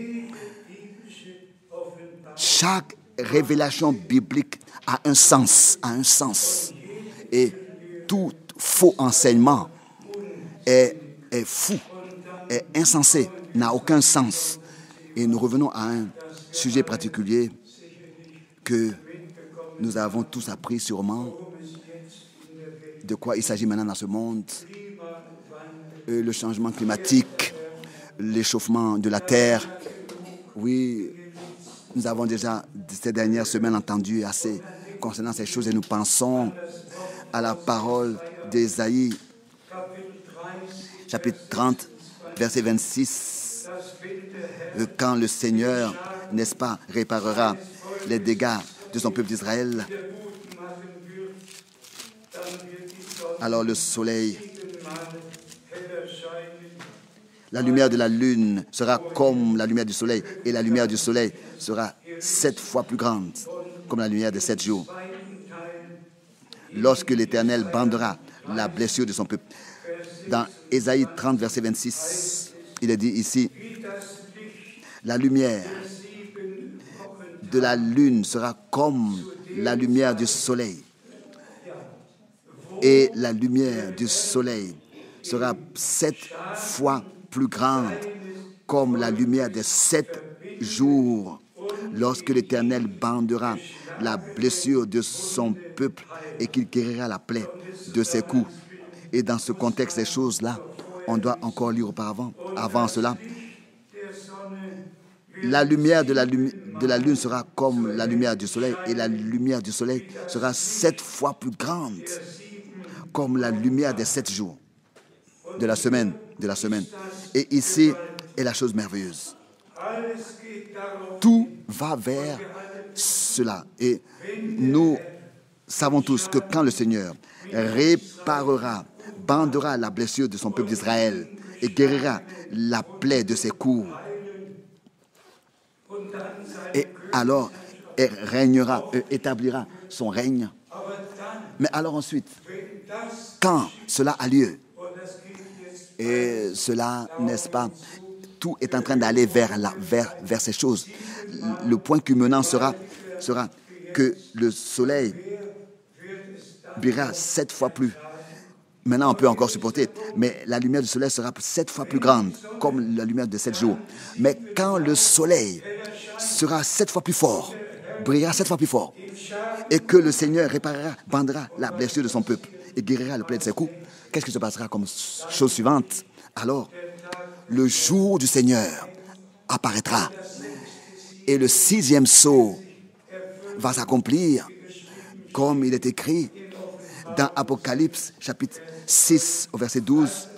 Chaque révélation biblique a un sens, Et tout faux enseignement est fou, est insensé, n'a aucun sens. Et nous revenons à un sujet particulier que nous avons tous appris sûrement. De quoi il s'agit maintenant dans ce monde? Le changement climatique, l'échauffement de la terre. Oui, nous avons déjà ces dernières semaines entendu assez concernant ces choses et nous pensons à la parole d'Ésaïe, chapitre 30, verset 26. Quand le Seigneur, n'est-ce pas, réparera les dégâts de son peuple d'Israël, alors le soleil, la lumière de la lune sera comme la lumière du soleil, et la lumière du soleil sera 7 fois plus grande, comme la lumière des 7 jours. Lorsque l'Éternel bandera la blessure de son peuple. Dans Ésaïe 30, verset 26, il est dit ici, la lumière de la lune sera comme la lumière du soleil. Et la lumière du soleil sera 7 fois plus grande, comme la lumière des 7 jours, lorsque l'Éternel bandera la blessure de son peuple et qu'il guérira la plaie de ses coups. Et dans ce contexte des choses-là, on doit encore lire auparavant. Avant cela, la lumière de la lune sera comme la lumière du soleil, et la lumière du soleil sera 7 fois plus grande, comme la lumière des 7 jours de la semaine. Et ici est la chose merveilleuse. Tout va vers cela. Et nous savons tous que quand le Seigneur réparera, bandera la blessure de son peuple d'Israël et guérira la plaie de ses coups, et alors elle régnera, établira son règne. Mais alors ensuite, quand cela a lieu, et cela, n'est-ce pas, tout est en train d'aller vers ces choses. Le point culminant sera que le soleil brillera 7 fois plus. Maintenant, on peut encore supporter, mais la lumière du soleil sera 7 fois plus grande, comme la lumière de 7 jours. Mais quand le soleil sera 7 fois plus fort, brillera 7 fois plus fort, et que le Seigneur réparera, bandera la blessure de son peuple et guérira le plaie de ses coups, qu'est-ce qui se passera comme chose suivante? Alors, le jour du Seigneur apparaîtra et le 6e sceau va s'accomplir comme il est écrit dans Apocalypse chapitre 6 au verset 12.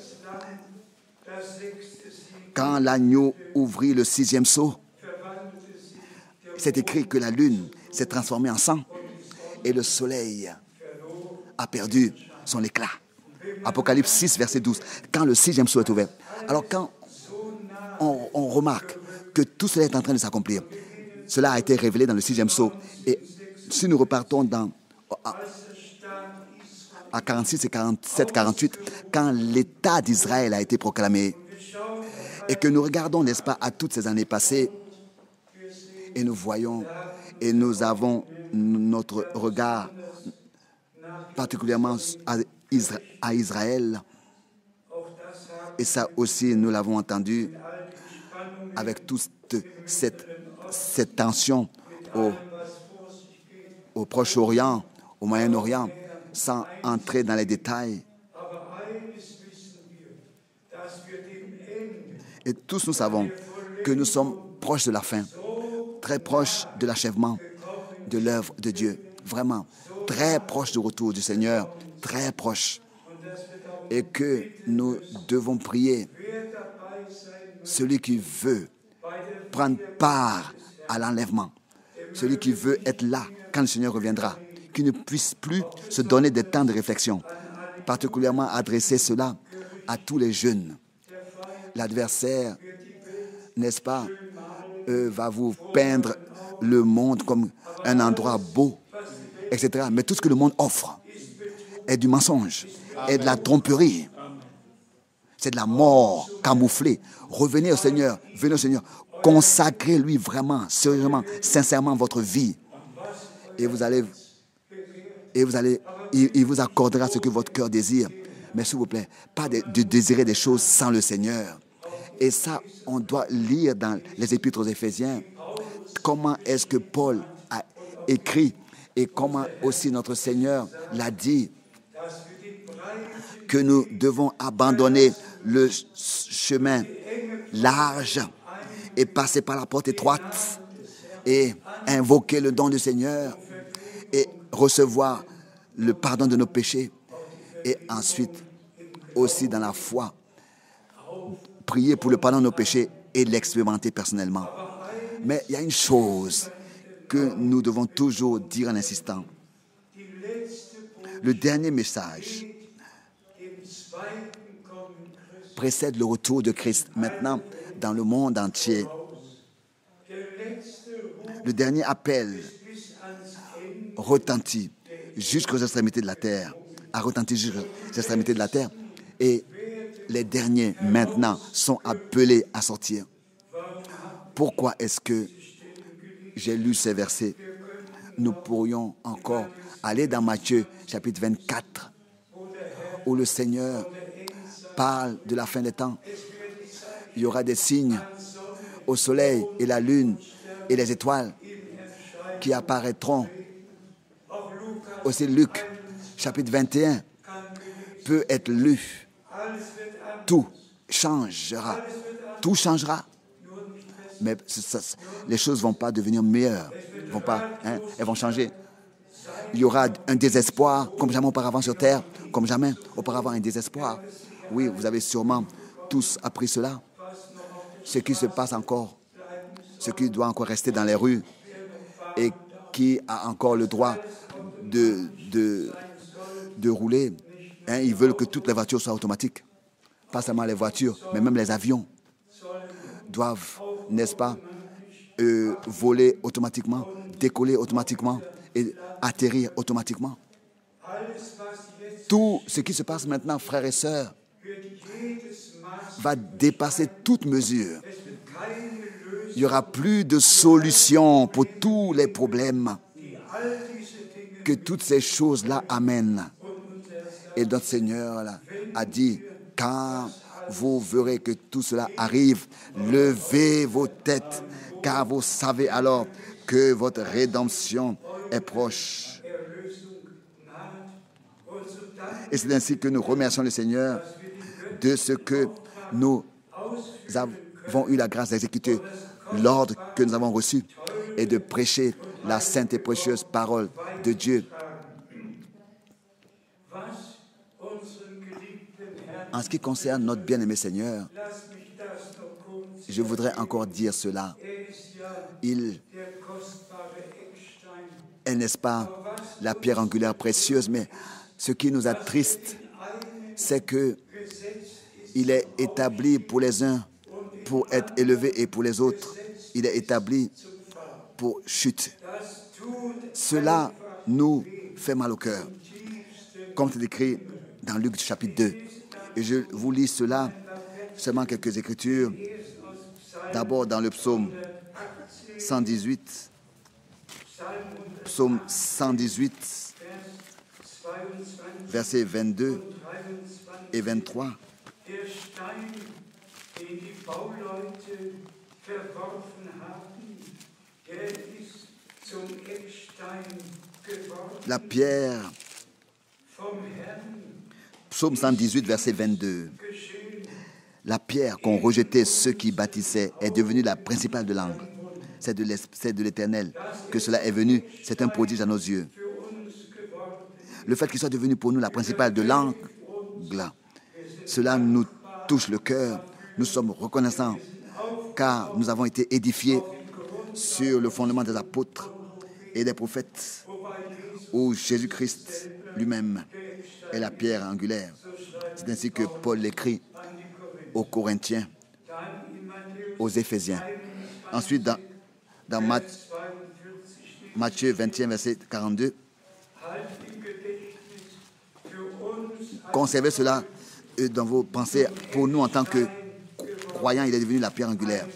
Quand l'agneau ouvrit le 6e sceau, c'est écrit que la lune s'est transformée en sang et le soleil a perdu son éclat. Apocalypse 6, verset 12. Quand le 6e sceau est ouvert. Alors quand on remarque que tout cela est en train de s'accomplir, cela a été révélé dans le 6e sceau. Et si nous repartons à 46 et 47, 48, quand l'État d'Israël a été proclamé, et que nous regardons, n'est-ce pas, à toutes ces années passées, et nous voyons, et nous avons notre regard particulièrement à Israël, et ça aussi nous l'avons entendu avec toute cette tension au Proche-Orient, au Moyen-Orient, sans entrer dans les détails. Et tous nous savons que nous sommes proches de la fin, très proches de l'achèvement de l'œuvre de Dieu, vraiment très proches du retour du Seigneur, très proches. Et que nous devons prier celui qui veut prendre part à l'enlèvement, celui qui veut être là quand le Seigneur reviendra, qui ne puisse plus se donner des temps de réflexion, particulièrement adresser cela à tous les jeunes, L'adversaire, n'est-ce pas, va vous peindre le monde comme un endroit beau, etc. Mais tout ce que le monde offre est du mensonge, est de la tromperie. C'est de la mort camouflée. Revenez au Seigneur, venez au Seigneur. Consacrez-lui vraiment, sérieusement, sincèrement votre vie. Et il vous accordera ce que votre cœur désire. Mais s'il vous plaît, pas de désirer des choses sans le Seigneur. Et ça, on doit lire dans les épîtres aux Éphésiens comment est-ce que Paul a écrit et comment aussi notre Seigneur l'a dit, que nous devons abandonner le chemin large et passer par la porte étroite et invoquer le don du Seigneur et recevoir le pardon de nos péchés et ensuite aussi dans la foi prier pour le pardon de nos péchés et l'expérimenter personnellement. Mais il y a une chose que nous devons toujours dire en insistant. Le dernier message précède le retour de Christ maintenant dans le monde entier. Le dernier appel retentit jusqu'aux extrémités de la terre, a retenti jusqu'aux extrémités de la terre, et les derniers maintenant sont appelés à sortir. Pourquoi est-ce que j'ai lu ces versets? Nous pourrions encore aller dans Matthieu chapitre 24, où le Seigneur parle de la fin des temps. Il y aura des signes au soleil et la lune et les étoiles qui apparaîtront. Aussi Luc chapitre 21 peut être lu. Tout changera. Tout changera. Mais les choses ne vont pas devenir meilleures. Elles vont changer. Il y aura un désespoir comme jamais auparavant sur terre, comme jamais auparavant un désespoir. Oui, vous avez sûrement tous appris cela. Ce qui se passe encore, ce qui doit encore rester dans les rues et qui a encore le droit de rouler. Ils veulent que toutes les voitures soient automatiques. Pas seulement les voitures, mais même les avions doivent, n'est-ce pas, voler automatiquement, décoller automatiquement et atterrir automatiquement. Tout ce qui se passe maintenant, frères et sœurs, va dépasser toute mesure. Il n'y aura plus de solution pour tous les problèmes que toutes ces choses-là amènent. Et notre Seigneur là, a dit, quand vous verrez que tout cela arrive, levez vos têtes, car vous savez alors que votre rédemption est proche. Et c'est ainsi que nous remercions le Seigneur de ce que nous avons eu la grâce d'exécuter l'ordre que nous avons reçu et de prêcher la sainte et précieuse parole de Dieu. En ce qui concerne notre bien-aimé Seigneur, je voudrais encore dire cela. Il est, n'est-ce pas, la pierre angulaire précieuse, mais ce qui nous attriste, c'est que il est établi pour les uns pour être élevé et pour les autres, il est établi pour chute. Cela nous fait mal au cœur, comme c'est écrit dans Luc chapitre 2. Et je vous lis cela, seulement quelques écritures. D'abord dans le psaume 118. Psaume 118, versets 22 et 23. La pierre, psaume 118, verset 22. La pierre qu'ont rejetée ceux qui bâtissaient est devenue la principale de l'angle. C'est de l'Éternel que cela est venu. C'est un prodige à nos yeux. Le fait qu'il soit devenu pour nous la principale de l'angle, cela nous touche le cœur. Nous sommes reconnaissants car nous avons été édifiés sur le fondement des apôtres et des prophètes, où Jésus-Christ lui-même est la pierre angulaire. C'est ainsi que Paul l'écrit aux Corinthiens aux Éphésiens. Ensuite, dans Matthieu 21, verset 42, conservez cela dans vos pensées. Pour nous, en tant que croyants, il est devenu la pierre angulaire,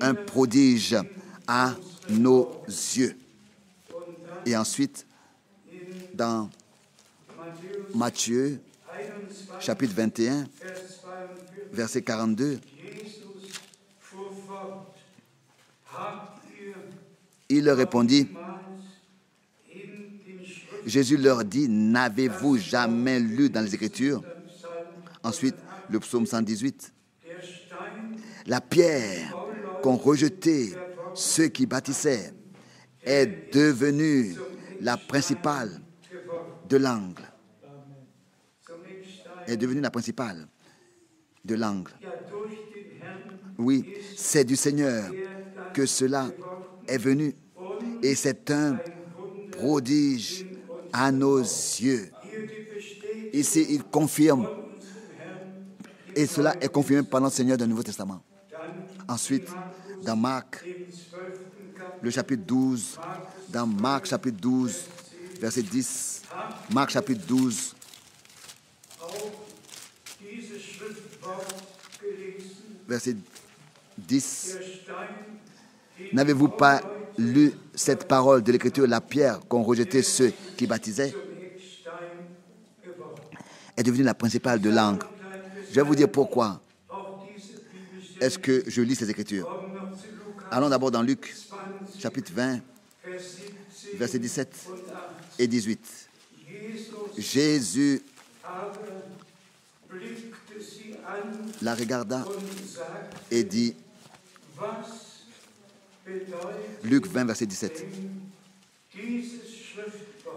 un prodige à nos yeux. Et ensuite, dans Matthieu, chapitre 21, verset 42, il leur répondit, Jésus leur dit, n'avez-vous jamais lu dans les Écritures? Ensuite, le psaume 118, la pierre qu'ont rejetée ceux qui bâtissaient est devenue la principale de l'angle. Est devenue la principale de l'angle. Oui, c'est du Seigneur que cela est venu et c'est un prodige à nos yeux. Ici, il confirme et cela est confirmé par notre Seigneur du Nouveau Testament. Ensuite, dans Marc, le chapitre 12, dans Marc chapitre 12, verset 10, Marc chapitre 12, verset 10, n'avez-vous pas lu cette parole de l'Écriture, la pierre qu'ont rejeté ceux qui baptisaient est devenue la principale de l'angle. Je vais vous dire pourquoi est-ce que je lis ces Écritures. Allons d'abord dans Luc, chapitre 20, versets 17 et 18. Jésus la regarda et dit, Luc 20, verset 17.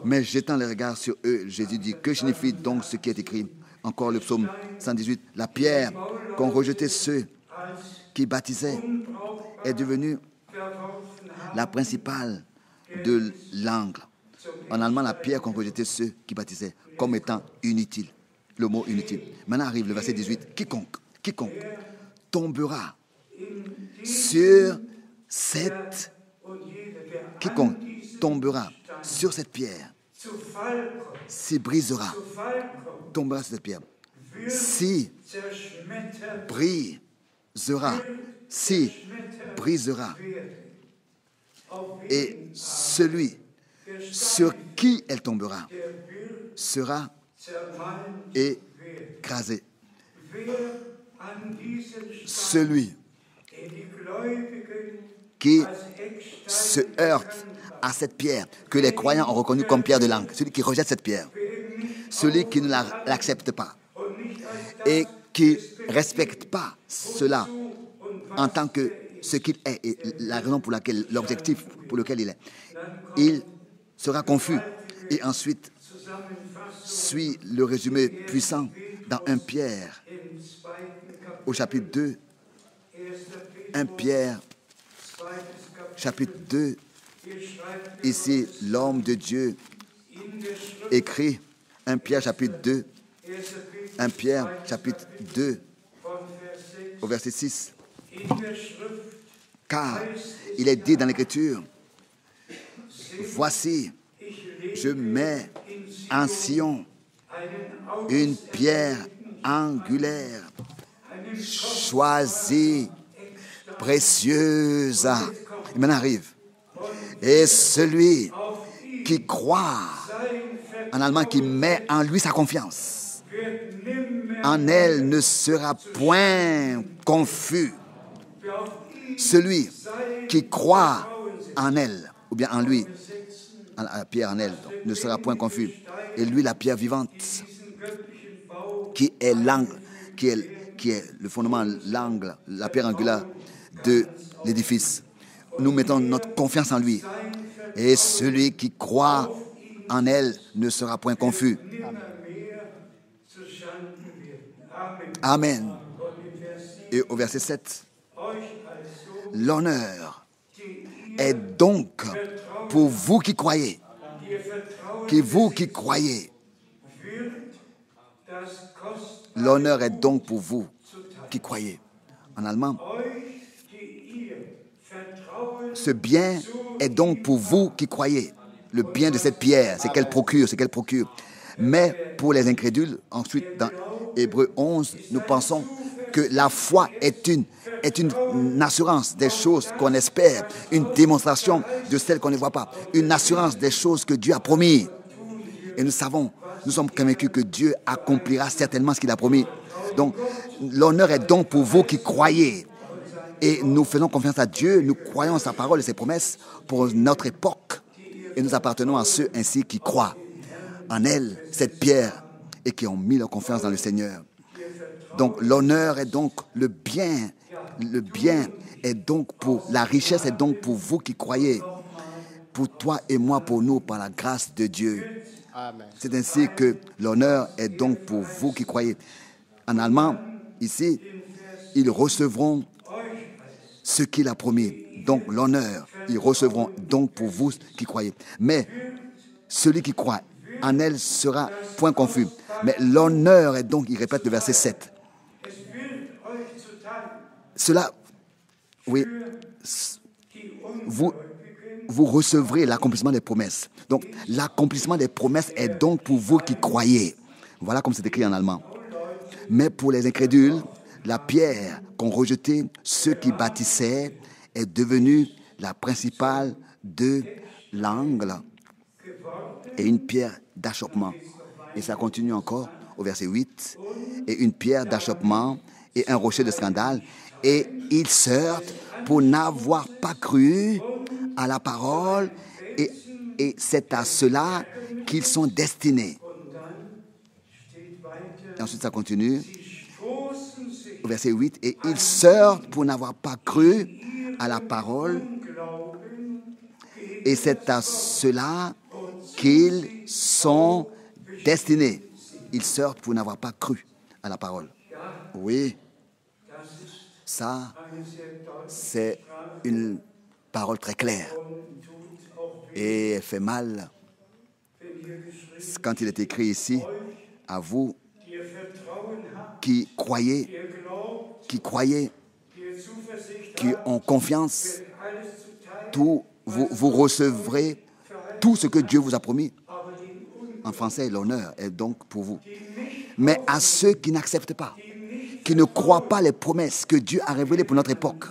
Mais jetant les regards sur eux, Jésus dit, que signifie donc ce qui est écrit? Encore le psaume 118, la pierre qu'ont rejeté ceux qui baptisaient est devenue la principale de l'angle. En allemand, la pierre qu'ont rejeté ceux qui baptisaient comme étant inutile. Le mot inutile. Maintenant arrive le verset 18. Quiconque tombera sur cette... Quiconque tombera sur cette pierre, s'y brisera, tombera sur cette pierre, s'y brisera. Et celui sur qui elle tombera sera écrasé. Celui qui se heurte à cette pierre que les croyants ont reconnue comme pierre de langue, celui qui rejette cette pierre, celui qui ne l'accepte pas et qui ne respecte pas cela en tant que ce qu'il est et la raison pour laquelle, l'objectif pour lequel il est, il sera confus. Et ensuite, suit le résumé puissant dans 1 Pierre, au chapitre 2, 1 Pierre, chapitre 2, ici, l'homme de Dieu écrit 1 Pierre, chapitre 2, 1 Pierre, chapitre 2, au verset 6. Car il est dit dans l'Écriture, voici, je mets en Sion une pierre angulaire, choisie, précieuse. Et maintenant arrive. Et celui qui croit, en allemand, qui met en lui sa confiance, en elle ne sera point confus. Celui qui croit en elle, ou bien en lui, la pierre en elle, donc, ne sera point confus. Et lui, la pierre vivante, qui est l'angle, qui est le fondement, l'angle, la pierre angulaire de l'édifice. Nous mettons notre confiance en lui. Et celui qui croit en elle ne sera point confus. Amen. Et au verset 7, l'honneur est donc pour vous qui croyez. L'honneur est donc pour vous qui croyez. En allemand, Ce bien est donc pour vous qui croyez. Le bien de cette pierre, c'est qu'elle procure, c'est qu'elle procure. Mais pour les incrédules, ensuite dans Hébreux 11, nous pensons que la foi est une assurance des choses qu'on espère, une démonstration de celles qu'on ne voit pas, une assurance des choses que Dieu a promis. Et nous sommes convaincus que Dieu accomplira certainement ce qu'il a promis. Donc, l'honneur est donc pour vous qui croyez. Et nous faisons confiance à Dieu, nous croyons en sa parole et ses promesses pour notre époque. Et nous appartenons à ceux ainsi qui croient en elle, cette pierre, et qui ont mis leur confiance dans le Seigneur. Donc l'honneur est donc le bien est donc pour, la richesse est donc pour vous qui croyez, pour toi et moi, pour nous, par la grâce de Dieu. Amen. C'est ainsi que l'honneur est donc pour vous qui croyez. En allemand, ici, ils recevront ce qu'il a promis. Donc l'honneur, ils recevront donc pour vous qui croyez. Mais celui qui croit en elle sera point confus. Mais l'honneur est donc, il répète le verset 7. Cela, oui, vous recevrez l'accomplissement des promesses. Donc l'accomplissement des promesses est donc pour vous qui croyez. Voilà comme c'est écrit en allemand. Mais pour les incrédules, la pierre qu'ont rejetée ceux qui bâtissaient est devenue la principale de l'angle et une pierre d'achoppement. Et ça continue encore au verset 8. Et une pierre d'achoppement et un rocher de scandale. Et ils sortent pour n'avoir pas cru à la parole. Et c'est à cela qu'ils sont destinés. Et ensuite ça continue au verset 8. Et ils sortent pour n'avoir pas cru à la parole. Et c'est à cela qu'ils sont destinés. Ils sortent pour n'avoir pas cru à la parole. Oui, ça, c'est une parole très claire. Et elle fait mal quand il est écrit ici, à vous qui croyez, qui ont confiance, vous recevrez tout ce que Dieu vous a promis. En français, l'honneur est donc pour vous. Mais à ceux qui n'acceptent pas, qui ne croient pas les promesses que Dieu a révélées pour notre époque,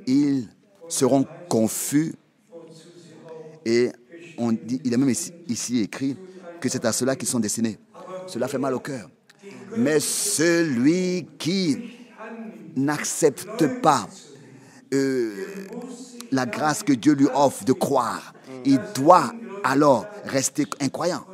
ils seront confus. Et on dit, il est même ici écrit que c'est à ceux-là qu'ils sont destinés. Cela fait mal au cœur. Mais celui qui n'accepte pas la grâce que Dieu lui offre de croire, il doit alors rester incroyant.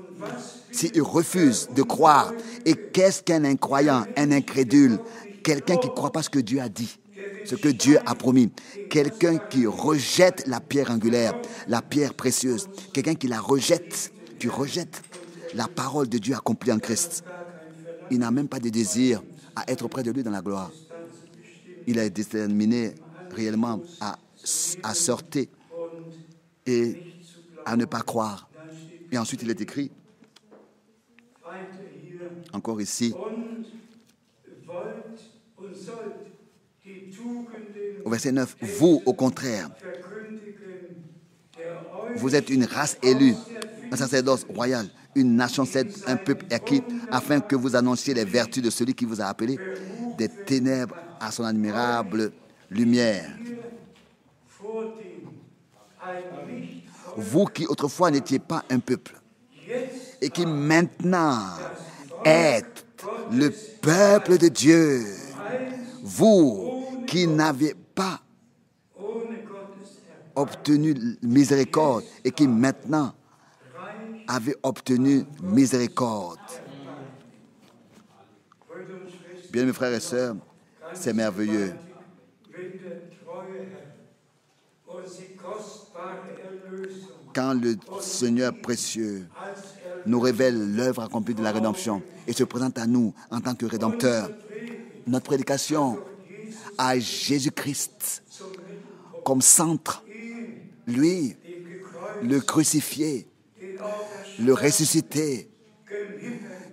S'il refuse de croire, et qu'est-ce qu'un incroyant, un incrédule? Quelqu'un qui ne croit pas ce que Dieu a dit, ce que Dieu a promis. Quelqu'un qui rejette la pierre angulaire, la pierre précieuse. Quelqu'un qui la rejette, qui rejette la parole de Dieu accomplie en Christ. Il n'a même pas de désir à être auprès de lui dans la gloire. Il est déterminé réellement à sortir et à ne pas croire. Et ensuite, il est écrit, encore ici, au verset 9, vous, au contraire, vous êtes une race élue, un sacerdoce royal, une nation sainte, un peuple acquis, afin que vous annonciez les vertus de celui qui vous a appelé des ténèbres à son admirable lumière. Vous qui autrefois n'étiez pas un peuple et qui maintenant êtes le peuple de Dieu, vous qui n'avez pas obtenu miséricorde et qui maintenant avez obtenu miséricorde. Bien, mes frères et sœurs, c'est merveilleux. Quand le Seigneur précieux nous révèle l'œuvre accomplie de la rédemption et se présente à nous en tant que Rédempteur, notre prédication à Jésus-Christ comme centre, lui, le crucifié, le ressuscité,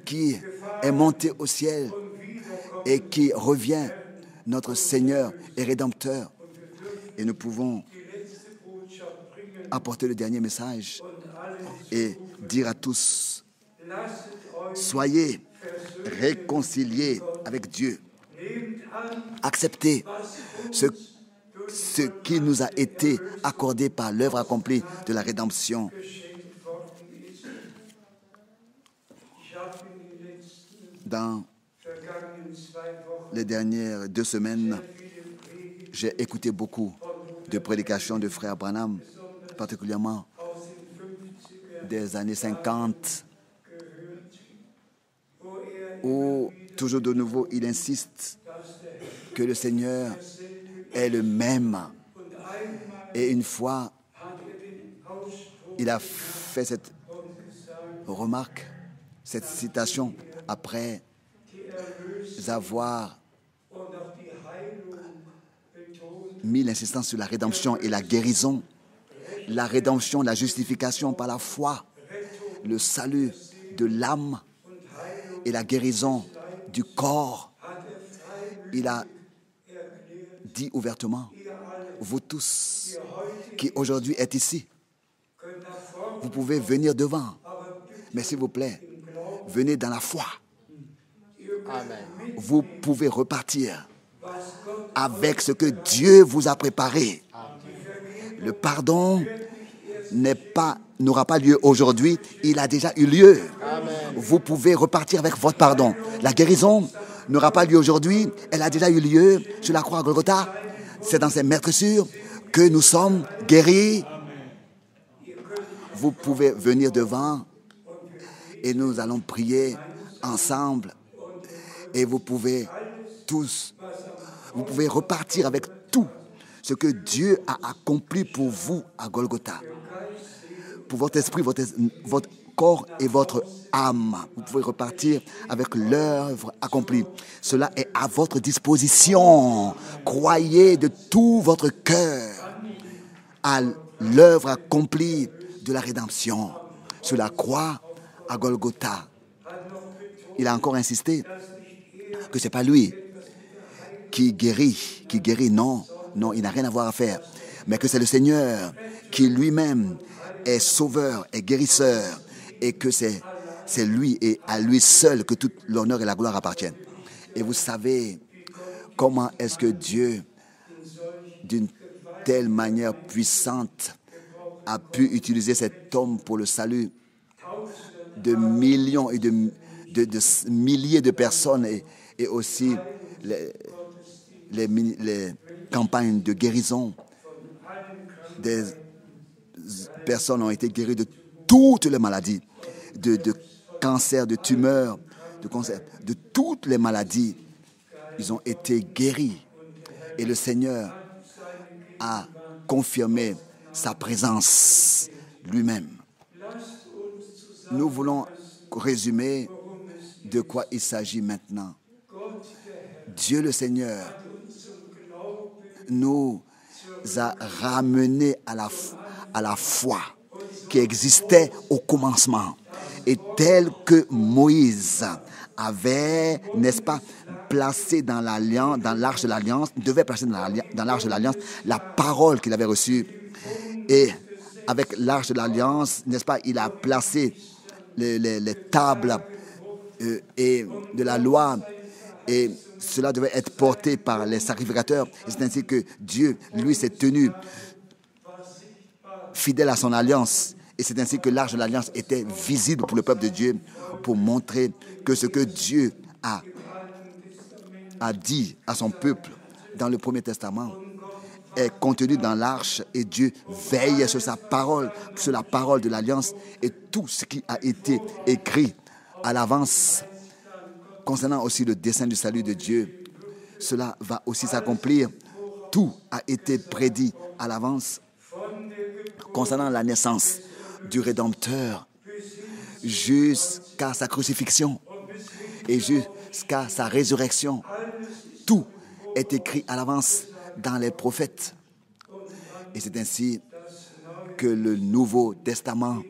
qui est monté au ciel et qui revient, notre Seigneur et Rédempteur. Et nous pouvons apporter le dernier message et dire à tous, soyez réconciliés avec Dieu. Acceptez ce qui nous a été accordé par l'œuvre accomplie de la rédemption. Dans les dernières 2 semaines, j'ai écouté beaucoup de prédications de frère Branham, particulièrement des années 50, où toujours de nouveau il insiste que le Seigneur est le même. Et une fois, il a fait cette remarque, cette citation, après avoir mis l'insistance sur la rédemption et la guérison. La rédemption, la justification par la foi, le salut de l'âme et la guérison du corps. Il a dit ouvertement, vous tous qui aujourd'hui êtes ici, vous pouvez venir devant, mais s'il vous plaît, venez dans la foi. Amen. Vous pouvez repartir avec ce que Dieu vous a préparé. Le pardon n'aura pas lieu aujourd'hui, il a déjà eu lieu. Amen. Vous pouvez repartir avec votre pardon. La guérison n'aura pas lieu aujourd'hui, elle a déjà eu lieu sur la croix à Golgotha. C'est dans ces meurtrissures que nous sommes guéris. Vous pouvez venir devant et nous allons prier ensemble. Et vous pouvez repartir avec tout ce que Dieu a accompli pour vous à Golgotha. Pour votre esprit, votre corps et votre âme. Vous pouvez repartir avec l'œuvre accomplie. Cela est à votre disposition. Croyez de tout votre cœur à l'œuvre accomplie de la rédemption sur la croix à Golgotha. Il a encore insisté que ce n'est pas lui qui guérit, non, il n'a rien à voir à faire, mais que c'est le Seigneur qui lui-même est sauveur, est guérisseur, et que c'est lui et à lui seul que tout l'honneur et la gloire appartiennent. Et vous savez comment est-ce que Dieu, d'une telle manière puissante, a pu utiliser cet homme pour le salut de millions et de milliers de personnes et aussi les campagnes de guérison. Des personnes ont été guéries de toutes les maladies, de cancer, de tumeurs, de toutes les maladies. Ils ont été guéris. Et le Seigneur a confirmé sa présence lui-même. Nous voulons résumer de quoi il s'agit maintenant. Dieu le Seigneur nous a ramenés à la foi qui existait au commencement. Et tel que Moïse avait, n'est-ce pas, placé dans l'arche de l'Alliance, devait placer dans l'arche de l'Alliance la parole qu'il avait reçue. Et avec l'arche de l'Alliance, n'est-ce pas, il a placé les tables et de la loi, et cela devait être porté par les sacrificateurs. Et c'est ainsi que Dieu, lui, s'est tenu fidèle à son alliance. Et c'est ainsi que l'arche de l'alliance était visible pour le peuple de Dieu, pour montrer que ce que Dieu a dit à son peuple dans le Premier Testament est contenu dans l'arche, et Dieu veille sur sa parole, sur la parole de l'alliance, et tout ce qui a été écrit à l'avance concernant aussi le dessein du salut de Dieu, cela va aussi s'accomplir. Tout a été prédit à l'avance concernant la naissance du Rédempteur jusqu'à sa crucifixion et jusqu'à sa résurrection. Tout est écrit à l'avance dans les prophètes. Et c'est ainsi que le Nouveau Testament,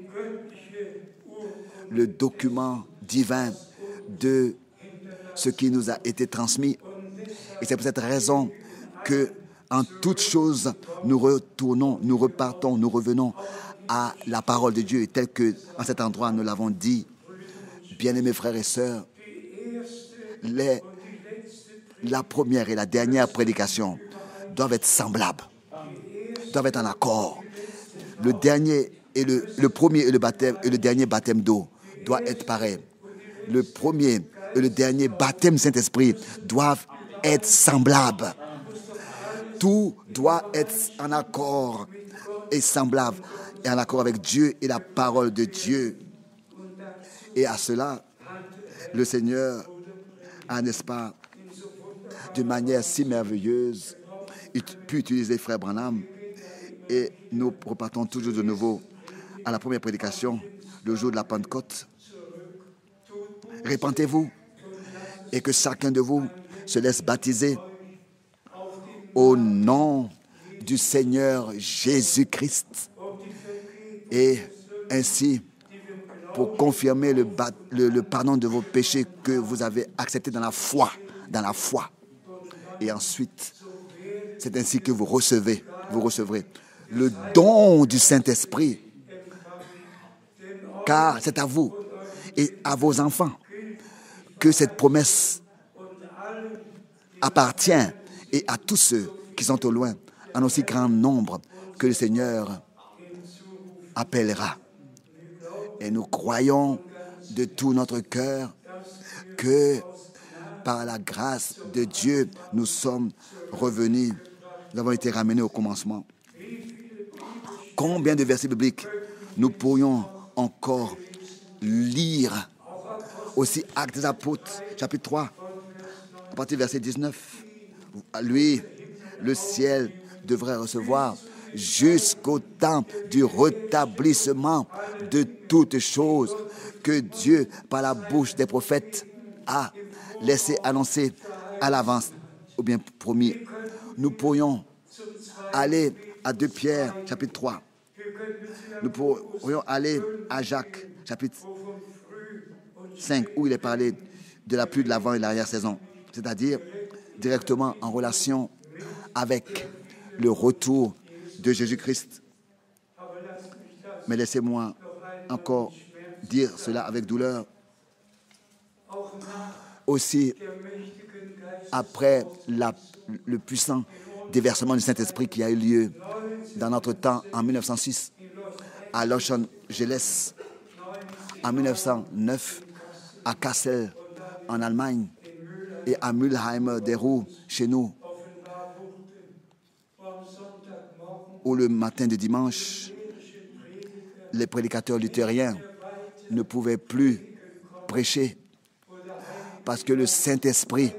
le document divin de ce qui nous a été transmis. Et c'est pour cette raison que En toutes choses, nous retournons, nous repartons, nous revenons à la parole de Dieu, telle que, en cet endroit, nous l'avons dit. Bien-aimés frères et sœurs, la première et la dernière prédication doivent être semblables, doivent être en accord. Le dernier et le premier et le baptême et le dernier baptême d'eau doivent être pareils. Le premier et le dernier baptême Saint-Esprit doivent être semblables. Tout doit être en accord et semblable et en accord avec Dieu et la parole de Dieu. Et à cela, le Seigneur a, n'est-ce pas, d'une manière si merveilleuse, pu utiliser Frère Branham. Et nous repartons toujours de nouveau à la première prédication, le jour de la Pentecôte. Répentez-vous et que chacun de vous se laisse baptiser au nom du Seigneur Jésus-Christ. Et ainsi, pour confirmer le pardon de vos péchés que vous avez accepté dans la foi. Et ensuite, c'est ainsi que vous recevrez le don du Saint-Esprit. Car c'est à vous et à vos enfants que cette promesse appartient, et à tous ceux qui sont au loin, en aussi grand nombre que le Seigneur appellera. Et nous croyons de tout notre cœur que par la grâce de Dieu, nous sommes revenus, nous avons été ramenés au commencement. Combien de versets bibliques nous pourrions encore lire? Aussi, Actes des Apôtres, chapitre 3, à partir du verset 19. Lui, le ciel devrait recevoir jusqu'au temps du rétablissement de toutes choses que Dieu, par la bouche des prophètes, a laissé annoncer à l'avance, ou bien promis. Nous pourrions aller à 2 Pierre, chapitre 3. Nous pourrions aller à Jacques, chapitre 5, où il est parlé de la pluie de l'avant et de l'arrière-saison, c'est-à-dire directement en relation avec le retour de Jésus-Christ. Mais laissez-moi encore dire cela avec douleur. Aussi, après le puissant déversement du Saint-Esprit qui a eu lieu dans notre temps en 1906 à Los Angeles, en 1909 à Kassel en Allemagne et à Mülheim des Ruhr chez nous, où le matin de dimanche, les prédicateurs luthériens ne pouvaient plus prêcher parce que le Saint-Esprit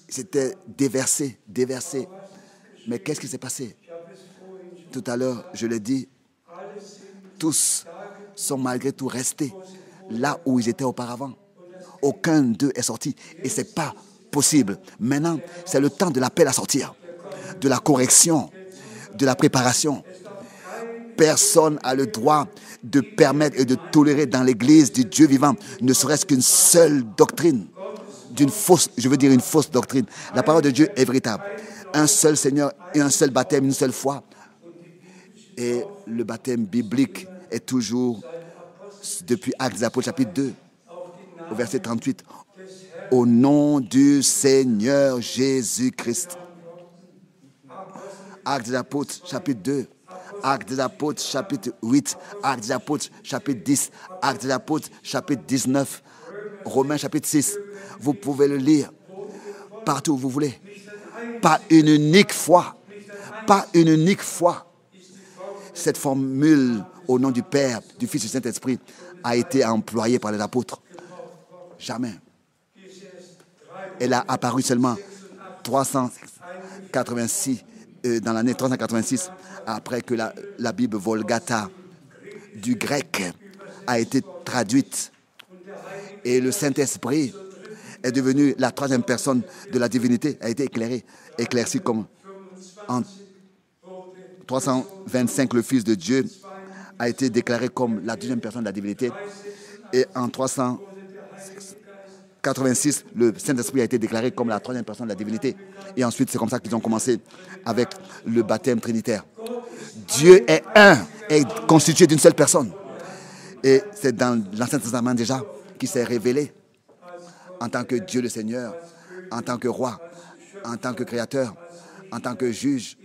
s'était déversé. Mais qu'est-ce qui s'est passé? Tout à l'heure, je l'ai dit, tous sont malgré tout restés là où ils étaient auparavant. Aucun d'eux est sorti et ce n'est pas possible. Maintenant, c'est le temps de l'appel à sortir, de la correction, de la préparation. Personne n'a le droit de permettre et de tolérer dans l'Église du Dieu vivant, ne serait-ce qu'une seule doctrine, une fausse doctrine. La parole de Dieu est véritable. Un seul Seigneur et un seul baptême, une seule foi. Et le baptême biblique est toujours, depuis Actes des Apôtres, chapitre 2, au verset 38, au nom du Seigneur Jésus-Christ. Actes des Apôtres, chapitre 2. Actes des Apôtres, chapitre 8, Actes des Apôtres, chapitre 10, Actes des Apôtres, chapitre 19, Romains, chapitre 6. Vous pouvez le lire partout où vous voulez. Pas une unique fois. Cette formule au nom du Père, du Fils et du Saint-Esprit a été employée par les apôtres. Jamais. Elle a apparu seulement 386 dans l'année 386, après que la Bible Vulgata du grec a été traduite. Et le Saint-Esprit est devenu la troisième personne de la divinité, a été éclairci comme en 325, le Fils de Dieu a été déclaré comme la deuxième personne de la divinité. Et en 386, 86, le Saint-Esprit a été déclaré comme la troisième personne de la divinité. Et ensuite, c'est comme ça qu'ils ont commencé avec le baptême trinitaire. Dieu est un, est constitué d'une seule personne. Et c'est dans l'Ancien Testament déjà qu'il s'est révélé en tant que Dieu le Seigneur, en tant que roi, en tant que créateur, en tant que juge,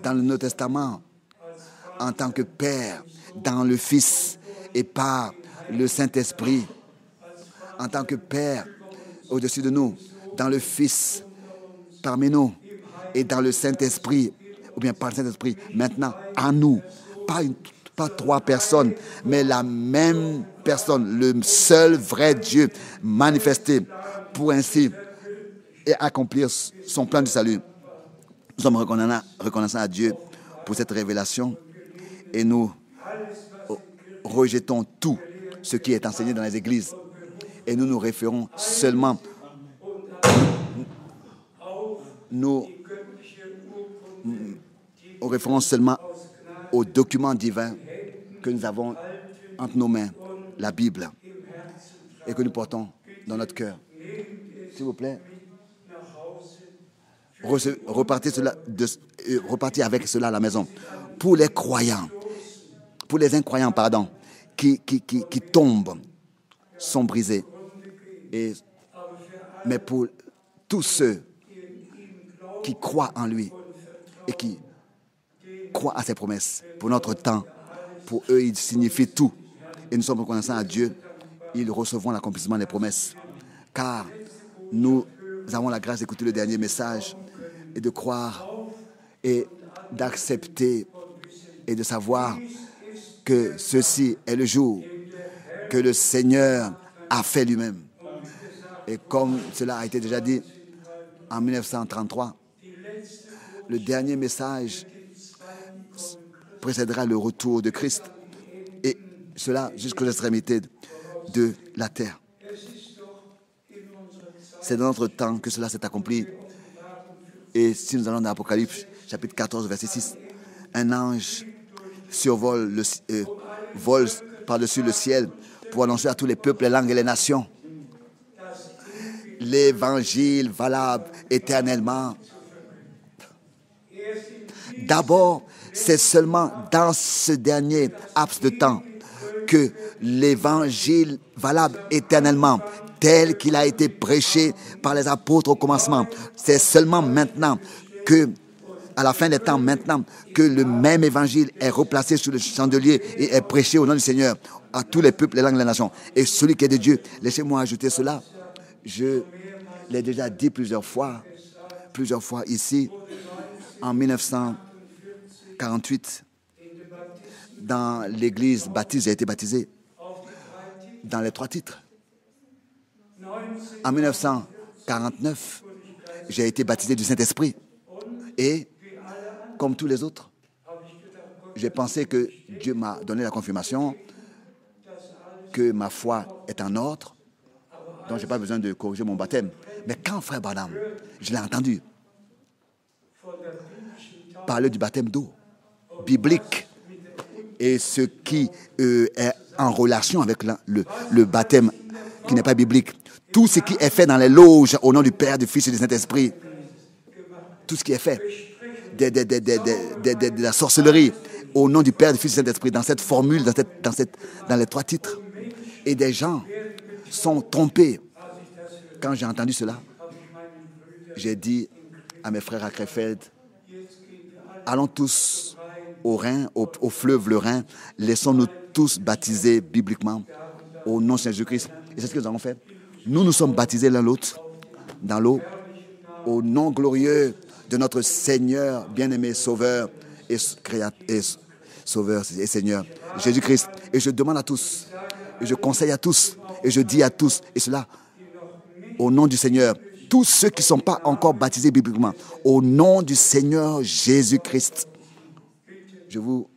dans le Nouveau Testament, en tant que Père, dans le Fils et par le Saint-Esprit, en tant que Père au-dessus de nous, dans le Fils parmi nous et dans le Saint-Esprit, ou bien par le Saint-Esprit, maintenant en nous, pas trois personnes, mais la même personne, le seul vrai Dieu manifesté pour ainsi et accomplir son plan de salut. Nous sommes reconnaissants à Dieu pour cette révélation et nous rejetons tout ce qui est enseigné dans les églises et nous nous référons seulement aux documents divins que nous avons entre nos mains, la Bible, et que nous portons dans notre cœur. S'il vous plaît, repartez avec cela à la maison. Pour les croyants, pour les incroyants, qui tombent, sont brisés. Mais pour tous ceux qui croient en lui et qui croient à ses promesses, pour notre temps, pour eux, il signifie tout. Et nous sommes reconnaissants à Dieu. Ils recevront l'accomplissement des promesses. Car nous avons la grâce d'écouter le dernier message et de croire et d'accepter et de savoir que ceci est le jour que le Seigneur a fait lui-même. Et comme cela a été déjà dit en 1933, le dernier message précédera le retour de Christ, et cela jusqu'aux extrémités de la terre. C'est dans notre temps que cela s'est accompli. Et si nous allons dans l'Apocalypse, chapitre 14, verset 6, un ange survole, vole par-dessus le ciel pour annoncer à tous les peuples, les langues et les nations l'évangile valable éternellement. D'abord, c'est seulement dans ce dernier laps de temps que l'évangile valable éternellement, tel qu'il a été prêché par les apôtres au commencement, c'est seulement maintenant que, à la fin des temps, maintenant que le même évangile est replacé sur le chandelier et est prêché au nom du Seigneur à tous les peuples, les langues et les nations. Et celui qui est de Dieu, laissez-moi ajouter cela. Je l'ai déjà dit plusieurs fois ici, en 1948, dans l'église baptiste, j'ai été baptisé dans les 3 titres. En 1949, j'ai été baptisé du Saint-Esprit. Et, comme tous les autres, j'ai pensé que Dieu m'a donné la confirmation que ma foi est en ordre, donc je n'ai pas besoin de corriger mon baptême. Mais quand Frère Branham, je l'ai entendu parler du baptême d'eau biblique et ce qui est en relation avec le baptême qui n'est pas biblique, tout ce qui est fait dans les loges au nom du Père, du Fils et du Saint-Esprit, tout ce qui est fait, de la sorcellerie au nom du Père, du Fils et du Saint-Esprit, dans cette formule, dans les 3 titres. Et des gens sont trompés. Quand j'ai entendu cela, j'ai dit à mes frères à Krefeld, allons tous au Rhin, au fleuve le Rhin, laissons-nous tous baptiser bibliquement au nom de Jésus-Christ. Et c'est ce que nous avons fait. Nous nous sommes baptisés l'un l'autre dans l'eau au nom glorieux de notre Seigneur, bien-aimé, Sauveur et Sauveur et Seigneur, Jésus-Christ. Et je demande à tous, et je conseille à tous, et je dis à tous, et cela au nom du Seigneur, tous ceux qui ne sont pas encore baptisés bibliquement, au nom du Seigneur Jésus-Christ, je vous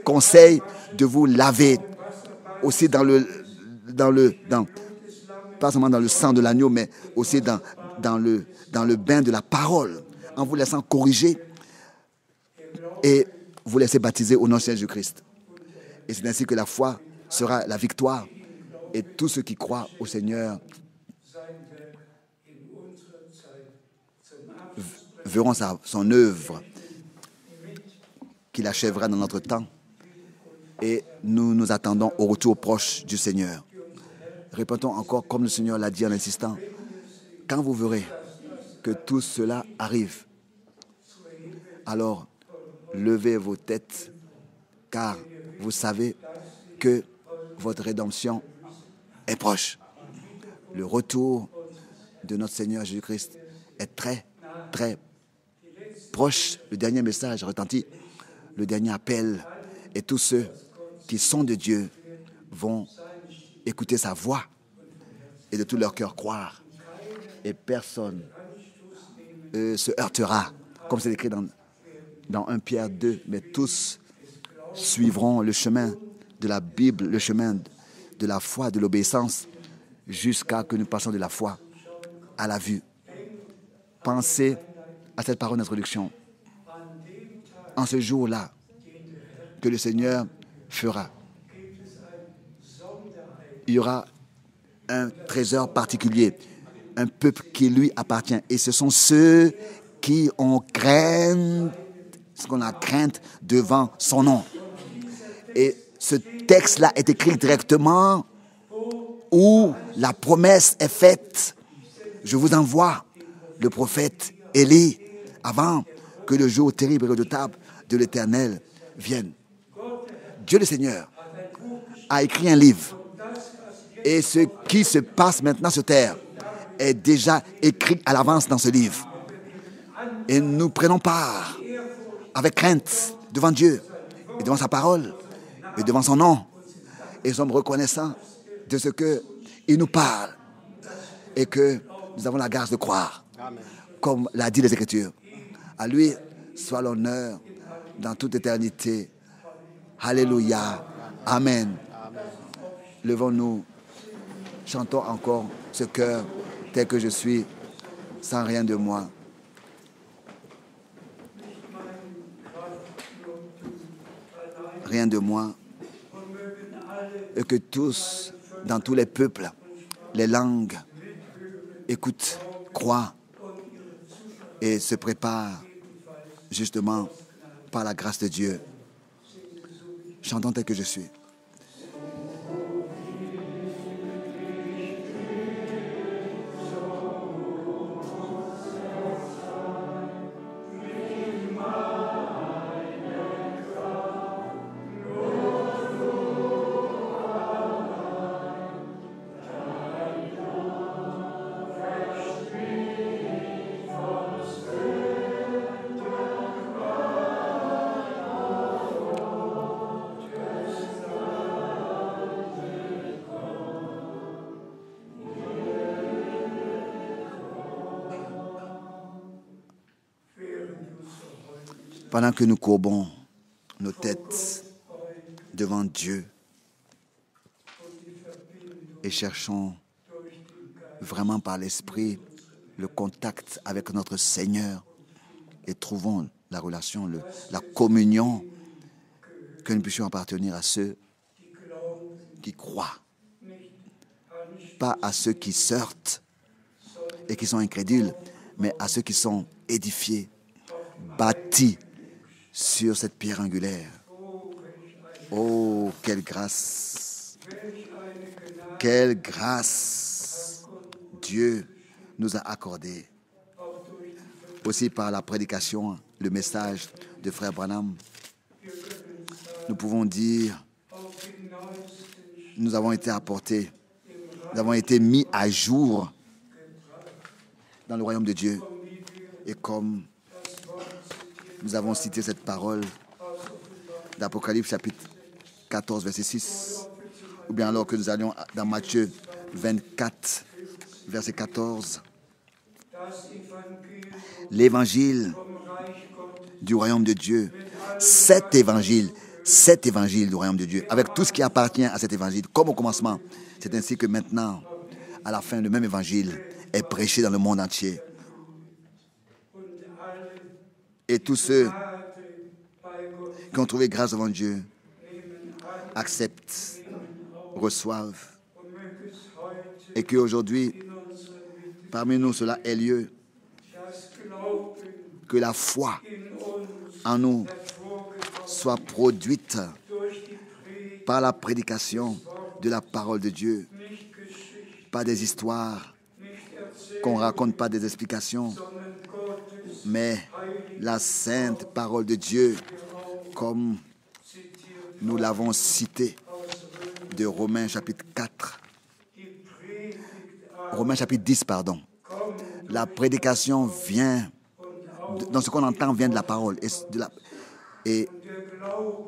conseille de vous laver aussi pas seulement dans le sang de l'agneau, mais aussi dans le bain de la parole, en vous laissant corriger et vous laisser baptiser au nom de Jésus-Christ. Et c'est ainsi que la foi sera la victoire. Et tous ceux qui croient au Seigneur verrons son œuvre qu'il achèvera dans notre temps. Et nous nous attendons au retour proche du Seigneur. Répétons encore, comme le Seigneur l'a dit en insistant, quand vous verrez que tout cela arrive, alors levez vos têtes, car vous savez que votre rédemption est proche. Le retour de notre Seigneur Jésus-Christ est très, très proche. Le dernier message retentit, le dernier appel, et tous ceux qui sont de Dieu vont écouter sa voix et de tout leur cœur croire. Et personne se heurtera, comme c'est écrit dans 1 Pierre 2, mais tous suivront le chemin de la Bible, le chemin de la foi, de l'obéissance, jusqu'à que nous passions de la foi à la vue. Pensez à cette parole d'introduction. En ce jour-là, que le Seigneur fera, il y aura un trésor particulier, un peuple qui lui appartient. Et ce sont ceux qui ont crainte, ce qu'on a crainte devant son nom. Et ce texte-là est écrit directement où la promesse est faite. Je vous envoie le prophète Élie avant que le jour terrible et redoutable de l'Éternel vienne. Dieu le Seigneur a écrit un livre. Et ce qui se passe maintenant sur terre est déjà écrit à l'avance dans ce livre. Et nous prenons part avec crainte devant Dieu et devant sa parole et devant son nom. Et nous sommes reconnaissants de ce qu'il nous parle et que nous avons la grâce de croire. Amen. Comme l'a dit les Écritures. À lui soit l'honneur dans toute éternité. Alléluia. Amen. Amen. Levons-nous, chantons encore ce cœur tel que je suis, sans rien de moi. Rien de moi. Et que tous, dans tous les peuples, les langues, écoutent, croient et se préparent justement par la grâce de Dieu. Chantons tel que je suis. Pendant que nous courbons nos têtes devant Dieu et cherchons vraiment par l'Esprit le contact avec notre Seigneur et trouvons la relation, la communion, que nous puissions appartenir à ceux qui croient, pas à ceux qui sortent et qui sont incrédules, mais à ceux qui sont édifiés, bâtis sur cette pierre angulaire. Oh, quelle grâce! Quelle grâce Dieu nous a accordée. Aussi par la prédication, le message de Frère Branham, nous pouvons dire, nous avons été apportés, nous avons été mis à jour dans le royaume de Dieu. Et comme nous avons cité cette parole d'Apocalypse chapitre 14, verset 6, ou bien alors que nous allions dans Matthieu 24, verset 14, l'évangile du royaume de Dieu, cet évangile du royaume de Dieu, avec tout ce qui appartient à cet évangile, comme au commencement, c'est ainsi que maintenant, à la fin, le même évangile est prêché dans le monde entier. Et tous ceux qui ont trouvé grâce devant Dieu acceptent, reçoivent. Et qu'aujourd'hui, parmi nous, cela ait lieu. que la foi en nous soit produite par la prédication de la parole de Dieu, pas des histoires qu'on raconte, pas des explications, mais la sainte parole de Dieu, comme nous l'avons cité de Romains chapitre 4, Romains chapitre 10, pardon. La prédication vient, dans ce qu'on entend vient de la parole, et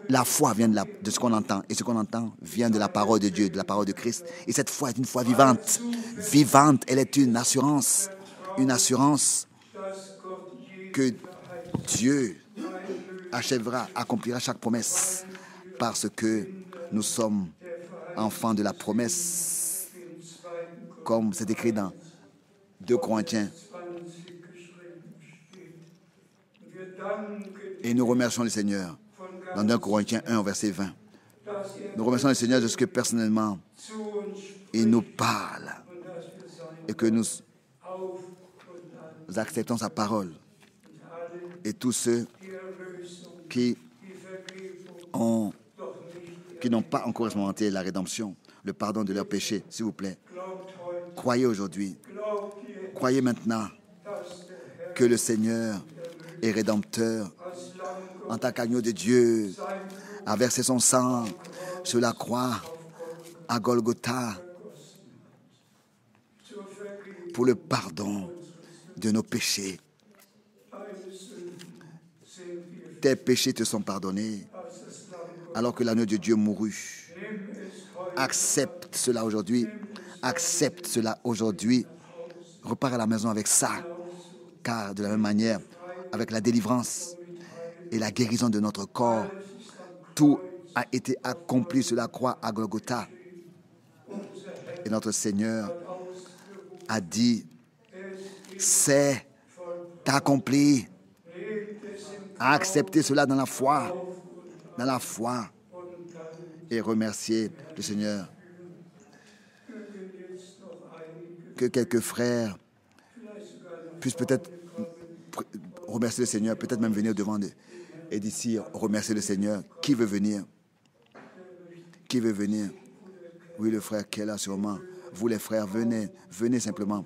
la foi vient de ce qu'on entend, et ce qu'on entend vient de la parole de Dieu, de la parole de Christ. Et cette foi est une foi vivante. Vivante, elle est une assurance que Dieu achèvera, accomplira chaque promesse, parce que nous sommes enfants de la promesse, comme c'est écrit dans 2 Corinthiens. Et nous remercions le Seigneur dans 2 Corinthiens 1, verset 20. Nous remercions le Seigneur de ce que personnellement, il nous parle et que nous acceptons sa parole. Et tous ceux qui n'ont pas encore expérimenté la rédemption, le pardon de leurs péchés, s'il vous plaît, croyez aujourd'hui, croyez maintenant que le Seigneur est rédempteur en tant qu'agneau de Dieu, a versé son sang sur la croix à Golgotha pour le pardon de nos péchés. Tes péchés te sont pardonnés alors que l'agneau de Dieu mourut. Accepte cela aujourd'hui. Accepte cela aujourd'hui. Repars à la maison avec ça. Car de la même manière, avec la délivrance et la guérison de notre corps, tout a été accompli sur la croix à Golgotha. Et notre Seigneur a dit, c'est accompli. Acceptez cela dans la foi, et remercier le Seigneur. Que quelques frères puissent peut-être remercier le Seigneur, peut-être même venir devant et d'ici remercier le Seigneur. Qui veut venir? Qui veut venir? Oui, le frère qui est là sûrement. Vous les frères, venez simplement.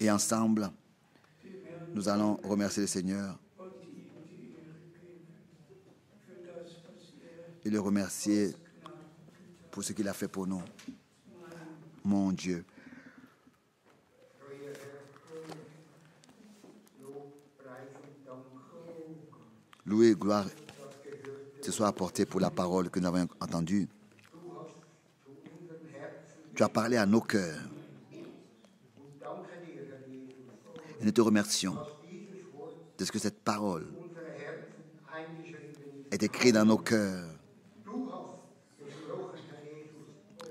Et ensemble, nous allons remercier le Seigneur et le remercier pour ce qu'il a fait pour nous. Mon Dieu. Loué et gloire te soit apporté pour la parole que nous avons entendue. Tu as parlé à nos cœurs. Et nous te remercions de ce que cette parole est écrite dans nos cœurs.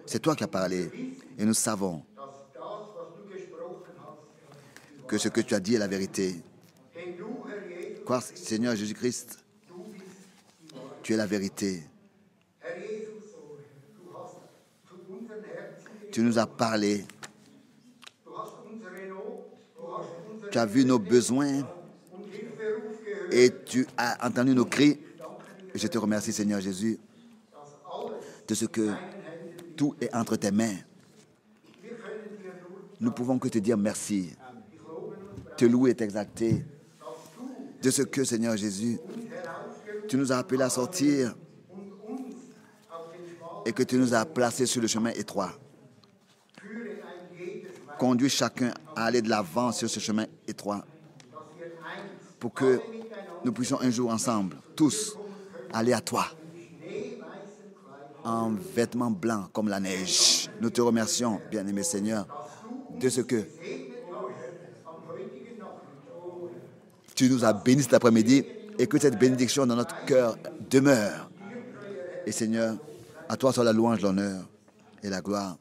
C'est toi qui as parlé. Et nous savons que ce que tu as dit est la vérité. Quoi, Seigneur Jésus-Christ, tu es la vérité. Tu nous as parlé. Tu as vu nos besoins et tu as entendu nos cris. Et je te remercie, Seigneur Jésus, de ce que tout est entre tes mains. Nous pouvons que te dire merci, te louer et t'exalter de ce que, Seigneur Jésus, tu nous as appelés à sortir et que tu nous as placés sur le chemin étroit. Conduis chacun à aller de l'avant sur ce chemin étroit pour que nous puissions un jour ensemble, tous, aller à toi en vêtements blancs comme la neige. Nous te remercions, bien-aimé Seigneur, de ce que tu nous as bénis cet après-midi et que cette bénédiction dans notre cœur demeure. Et Seigneur, à toi soit la louange, l'honneur et la gloire.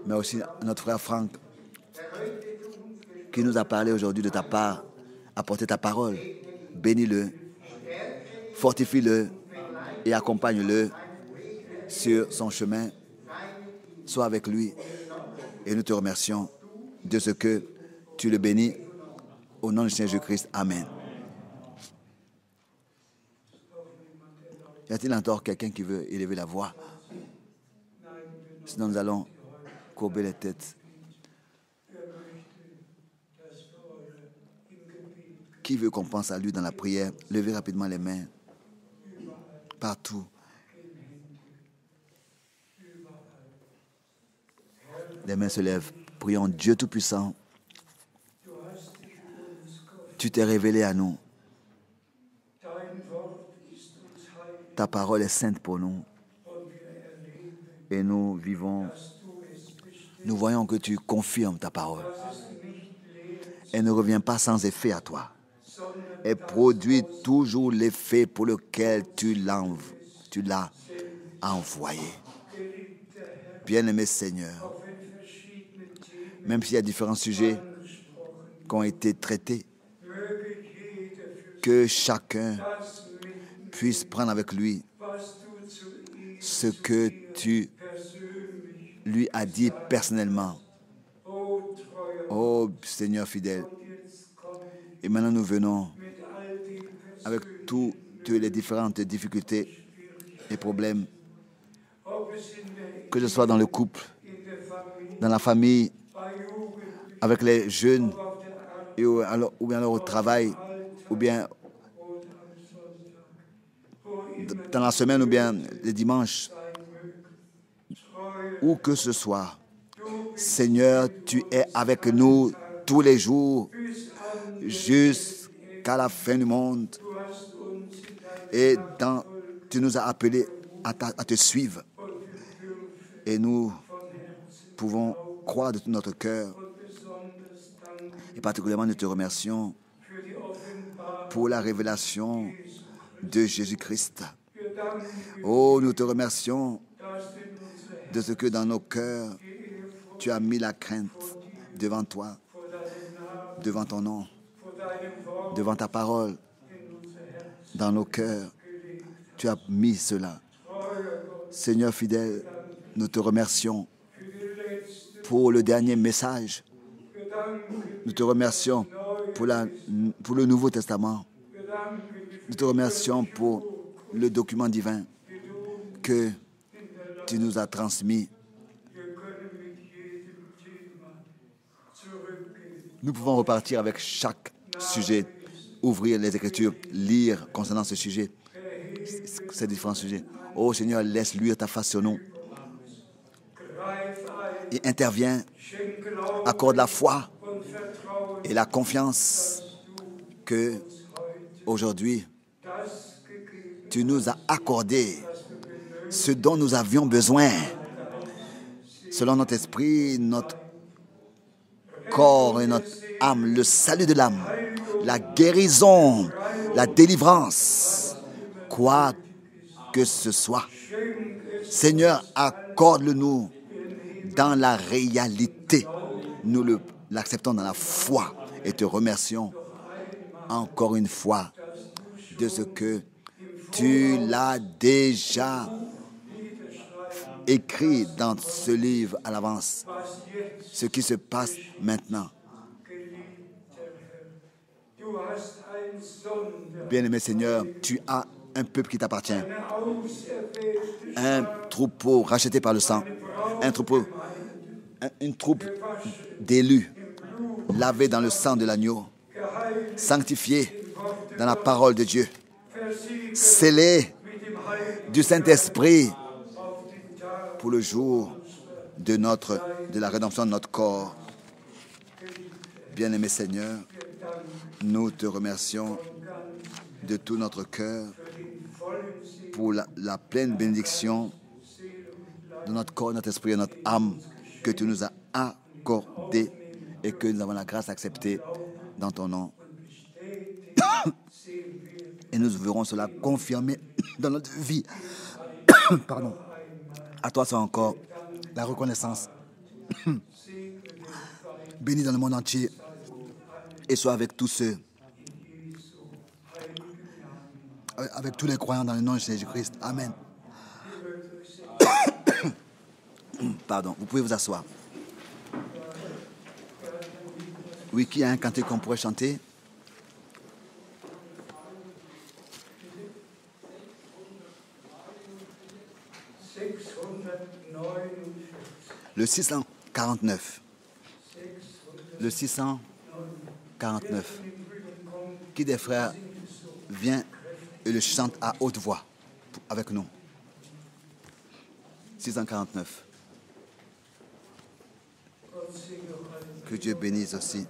Mais aussi à notre frère Franck, qui nous a parlé aujourd'hui de ta part, apporté ta parole. Bénis-le, fortifie-le et accompagne-le sur son chemin Sois avec lui. Et nous te remercions de ce que tu le bénis. Au nom du Seigneur Jésus-Christ. Amen. Y a-t-il encore quelqu'un qui veut élever la voix? Sinon, nous allons courber les têtes. Qui veut qu'on pense à lui dans la prière? Levez rapidement les mains. Partout. Les mains se lèvent. Prions Dieu Tout-Puissant. Tu t'es révélé à nous. Ta parole est sainte pour nous. Et nous vivons, nous voyons que tu confirmes ta parole. Elle ne revient pas sans effet à toi. Elle produit toujours l'effet pour lequel tu l'as envoyé. Bien-aimé Seigneur, même s'il y a différents sujets qui ont été traités, que chacun puisse prendre avec lui ce que tu lui as dit personnellement. Oh Seigneur fidèle, et maintenant nous venons avec toutes les différentes difficultés et problèmes, que ce soit dans le couple, dans la famille, avec les jeunes, ou bien au travail, ou bien dans la semaine, ou bien les dimanches, où que ce soit. Seigneur, tu es avec nous tous les jours, jusqu'à la fin du monde. Et tu nous as appelés à te suivre. Et nous pouvons croire de tout notre cœur. Et particulièrement, nous te remercions pour la révélation de Jésus-Christ. Oh, nous te remercions de ce que dans nos cœurs, tu as mis la crainte devant toi, devant ton nom, devant ta parole. Dans nos cœurs, tu as mis cela. Seigneur fidèle, nous te remercions pour le dernier message. Nous te remercions pour le Nouveau Testament. Nous te remercions pour le document divin que tu nous as transmis. Nous pouvons repartir avec chaque sujet, ouvrir les Écritures, lire concernant ce sujet, ces différents sujets. Oh Seigneur, laisse luire ta face sur nous. Et interviens, accorde la foi et la confiance que aujourd'hui tu nous as accordé ce dont nous avions besoin, selon notre esprit, notre corps et notre âme, le salut de l'âme, la guérison, la délivrance, quoi que ce soit. Seigneur, accorde-le-nous dans la réalité. Nous l'acceptons dans la foi et te remercions encore une fois de ce que tu l'as déjà écrit dans ce livre à l'avance. Ce qui se passe maintenant. Bien-aimé Seigneur, tu as un peuple qui t'appartient. Un troupeau racheté par le sang. Une troupe d'élus lavés dans le sang de l'agneau. Sanctifiés dans la parole de Dieu. Scellés du Saint-Esprit pour le jour de la rédemption de notre corps. Bien-aimé Seigneur, nous te remercions de tout notre cœur pour la pleine bénédiction de notre corps, notre esprit et notre âme que tu nous as accordé et que nous avons la grâce d'accepter dans ton nom. Et nous verrons cela confirmé dans notre vie. Pardon. À toi soit encore la reconnaissance. Bénis dans le monde entier et sois avec tous ceux, avec tous les croyants dans le nom de Jésus-Christ. Amen. Pardon, vous pouvez vous asseoir. Oui, qui a un cantique qu'on pourrait chanter? Le 649. Le 649. Qui des frères vient et le chante à haute voix avec nous? 649. Que Dieu bénisse aussi.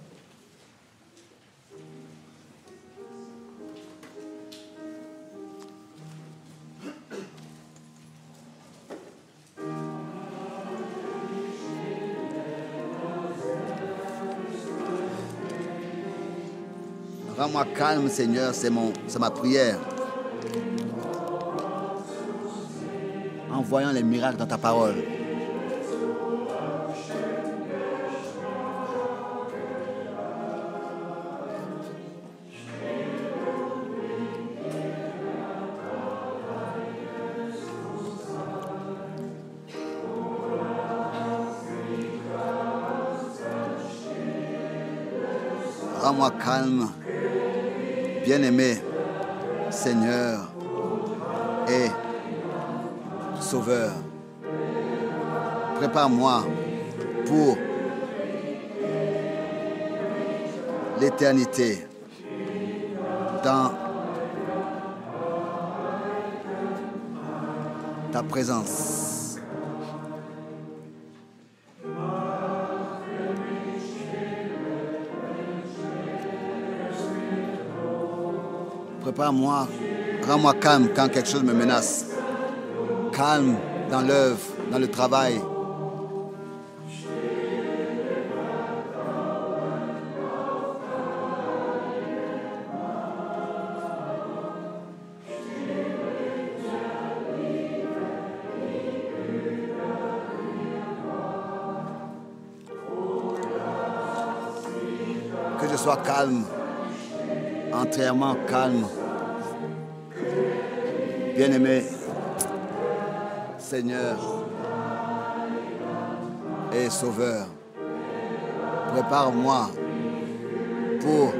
Rends-moi calme, Seigneur, c'est ma prière. En voyant les miracles dans ta parole. Rends-moi calme, bien-aimé, Seigneur et Sauveur. Prépare-moi pour l'éternité dans ta présence. Prépare-moi, rends-moi calme quand quelque chose me menace. Calme dans l'œuvre, dans le travail. Que je sois calme, entièrement calme. Bien-aimé, Seigneur et Sauveur, prépare-moi pour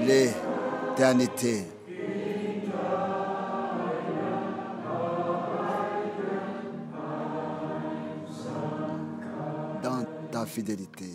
l'éternité. Dans ta fidélité.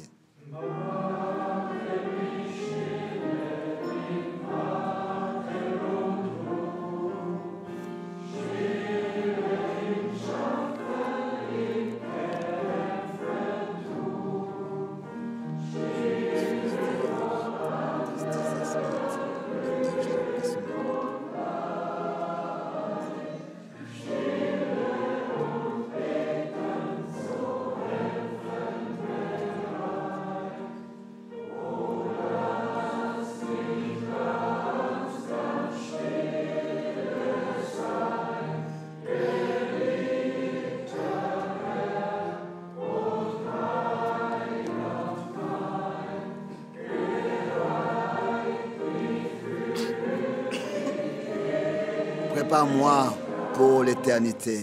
Prépare-moi pour l'éternité.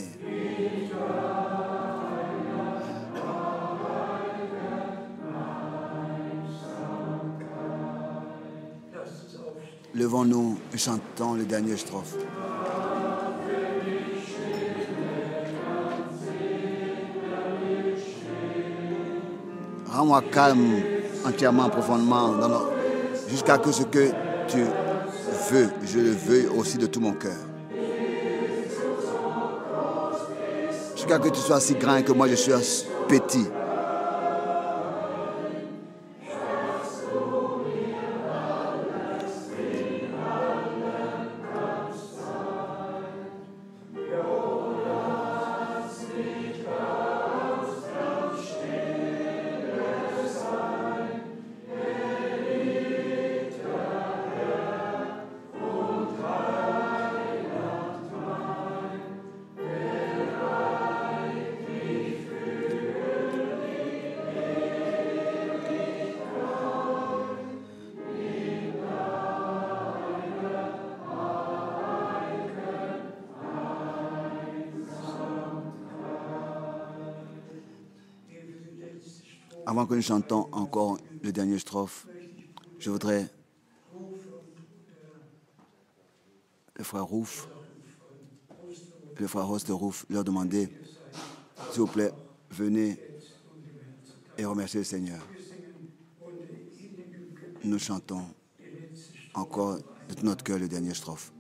Levons-nous et chantons le dernier strophe. Rends-moi calme entièrement, profondément, jusqu'à que ce que tu veux, je le veuille aussi de tout mon cœur. Jusqu'à que tu sois si grand et que moi je sois petit. Avant que nous chantons encore le dernier strophe, je voudrais le frère Rouf, le frère Ross de Rouf, leur demander, s'il vous plaît, venez et remercier le Seigneur. Nous chantons encore de tout notre cœur le dernier strophe.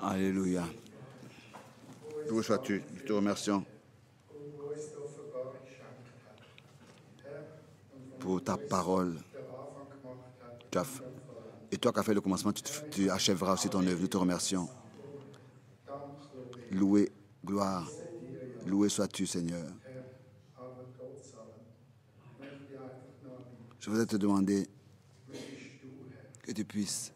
Alléluia. Où sois-tu? Nous te remercions pour ta parole. Et toi qui as fait le commencement, tu achèveras aussi ton œuvre. Nous te remercions. Loué, gloire. Loué sois-tu, Seigneur. Je voudrais te demander que tu puisses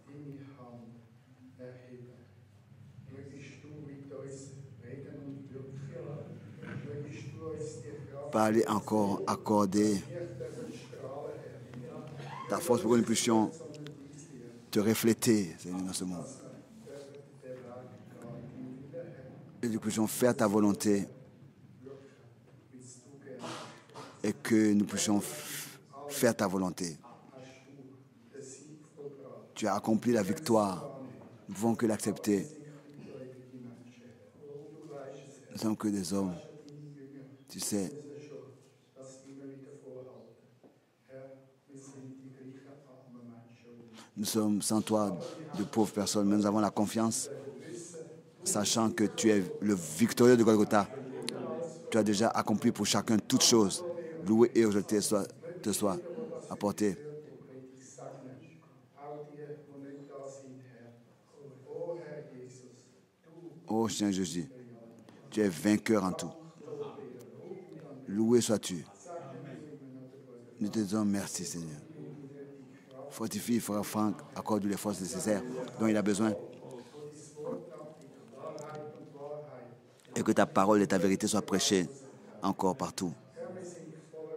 parler encore, accorder ta force pour que nous puissions te refléter, Seigneur, dans ce monde. Et que nous puissions faire ta volonté et que nous puissions faire ta volonté. Tu as accompli la victoire. Nous ne pouvons que l'accepter. Nous ne sommes que des hommes. Tu sais, nous sommes sans toi de pauvres personnes, mais nous avons la confiance, sachant que tu es le victorieux de Golgotha. Tu as déjà accompli pour chacun toutes choses. Loué et exalté te soit apporté. Oh Seigneur Jésus, tu es vainqueur en tout. Loué sois-tu. Nous te disons merci, Seigneur. Fortifie, frère Franck, accorde-lui les forces nécessaires dont il a besoin. Et que ta parole et ta vérité soient prêchées encore partout.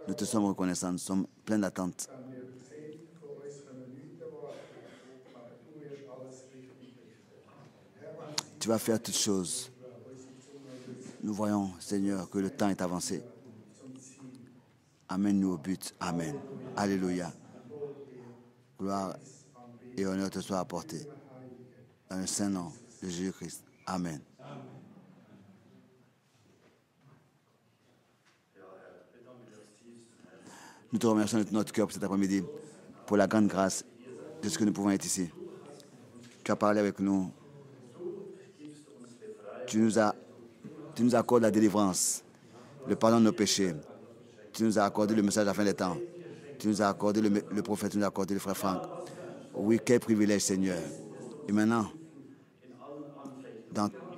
Nous te sommes reconnaissants, nous sommes pleins d'attente. Tu vas faire toutes choses. Nous voyons, Seigneur, que le temps est avancé. Amène-nous au but. Amen. Alléluia. Gloire et honneur te soient apportés. Dans le saint nom de Jésus-Christ. Amen. Nous te remercions de notre cœur pour cet après-midi, pour la grande grâce de ce que nous pouvons être ici. Tu as parlé avec nous. Tu nous accordes la délivrance, le pardon de nos péchés. Tu nous as accordé le message de la fin des temps. Tu nous as accordé le prophète, tu nous as accordé le frère Franck. Oui, quel privilège, Seigneur. Et maintenant,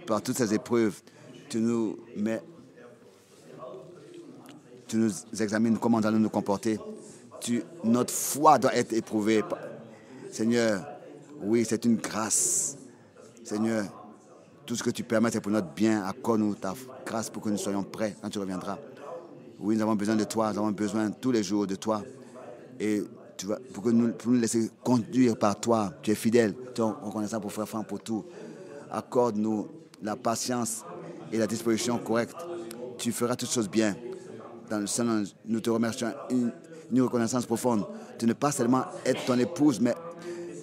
par toutes ces épreuves, tu nous examines comment nous allons nous comporter. Notre foi doit être éprouvée. Seigneur, oui, c'est une grâce. Seigneur, tout ce que tu permets, c'est pour notre bien. Accorde-nous ta grâce pour que nous soyons prêts quand tu reviendras. Oui, nous avons besoin de toi. Nous avons besoin tous les jours de toi. Et pour nous laisser conduire par toi. Tu es fidèle. Tu es reconnaissant pour frère Franck pour tout. Accorde-nous la patience et la disposition correcte. Tu feras toutes choses bien. Dans le Seigneur, nous te remercions. Une reconnaissance profonde. De ne pas seulement être ton épouse, mais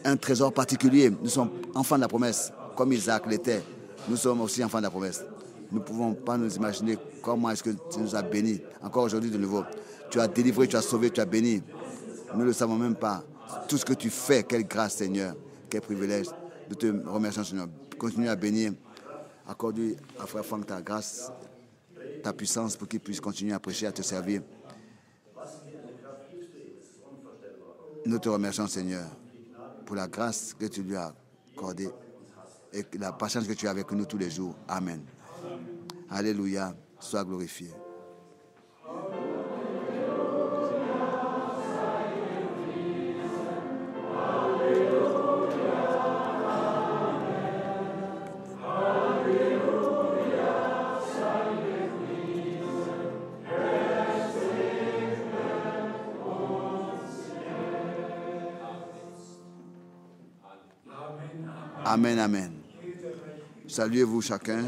un trésor particulier. Nous sommes enfants de la promesse, comme Isaac l'était. Nous sommes aussi enfants de la promesse. Nous ne pouvons pas nous imaginer comment est-ce que tu nous as bénis. Encore aujourd'hui de nouveau. Tu as délivré, tu as sauvé, tu as béni. Nous ne le savons même pas. Tout ce que tu fais, quelle grâce, Seigneur. Quel privilège. Nous te remercions, Seigneur. Continue à bénir. Accorde à Frère Franck ta grâce, ta puissance pour qu'il puisse continuer à prêcher, à te servir. Nous te remercions, Seigneur, pour la grâce que tu lui as accordée et la patience que tu as avec nous tous les jours. Amen. Alléluia. Sois glorifié. Amen, amen. Saluez-vous chacun.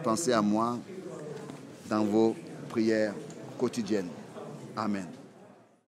Pensez à moi dans vos prières quotidiennes. Amen.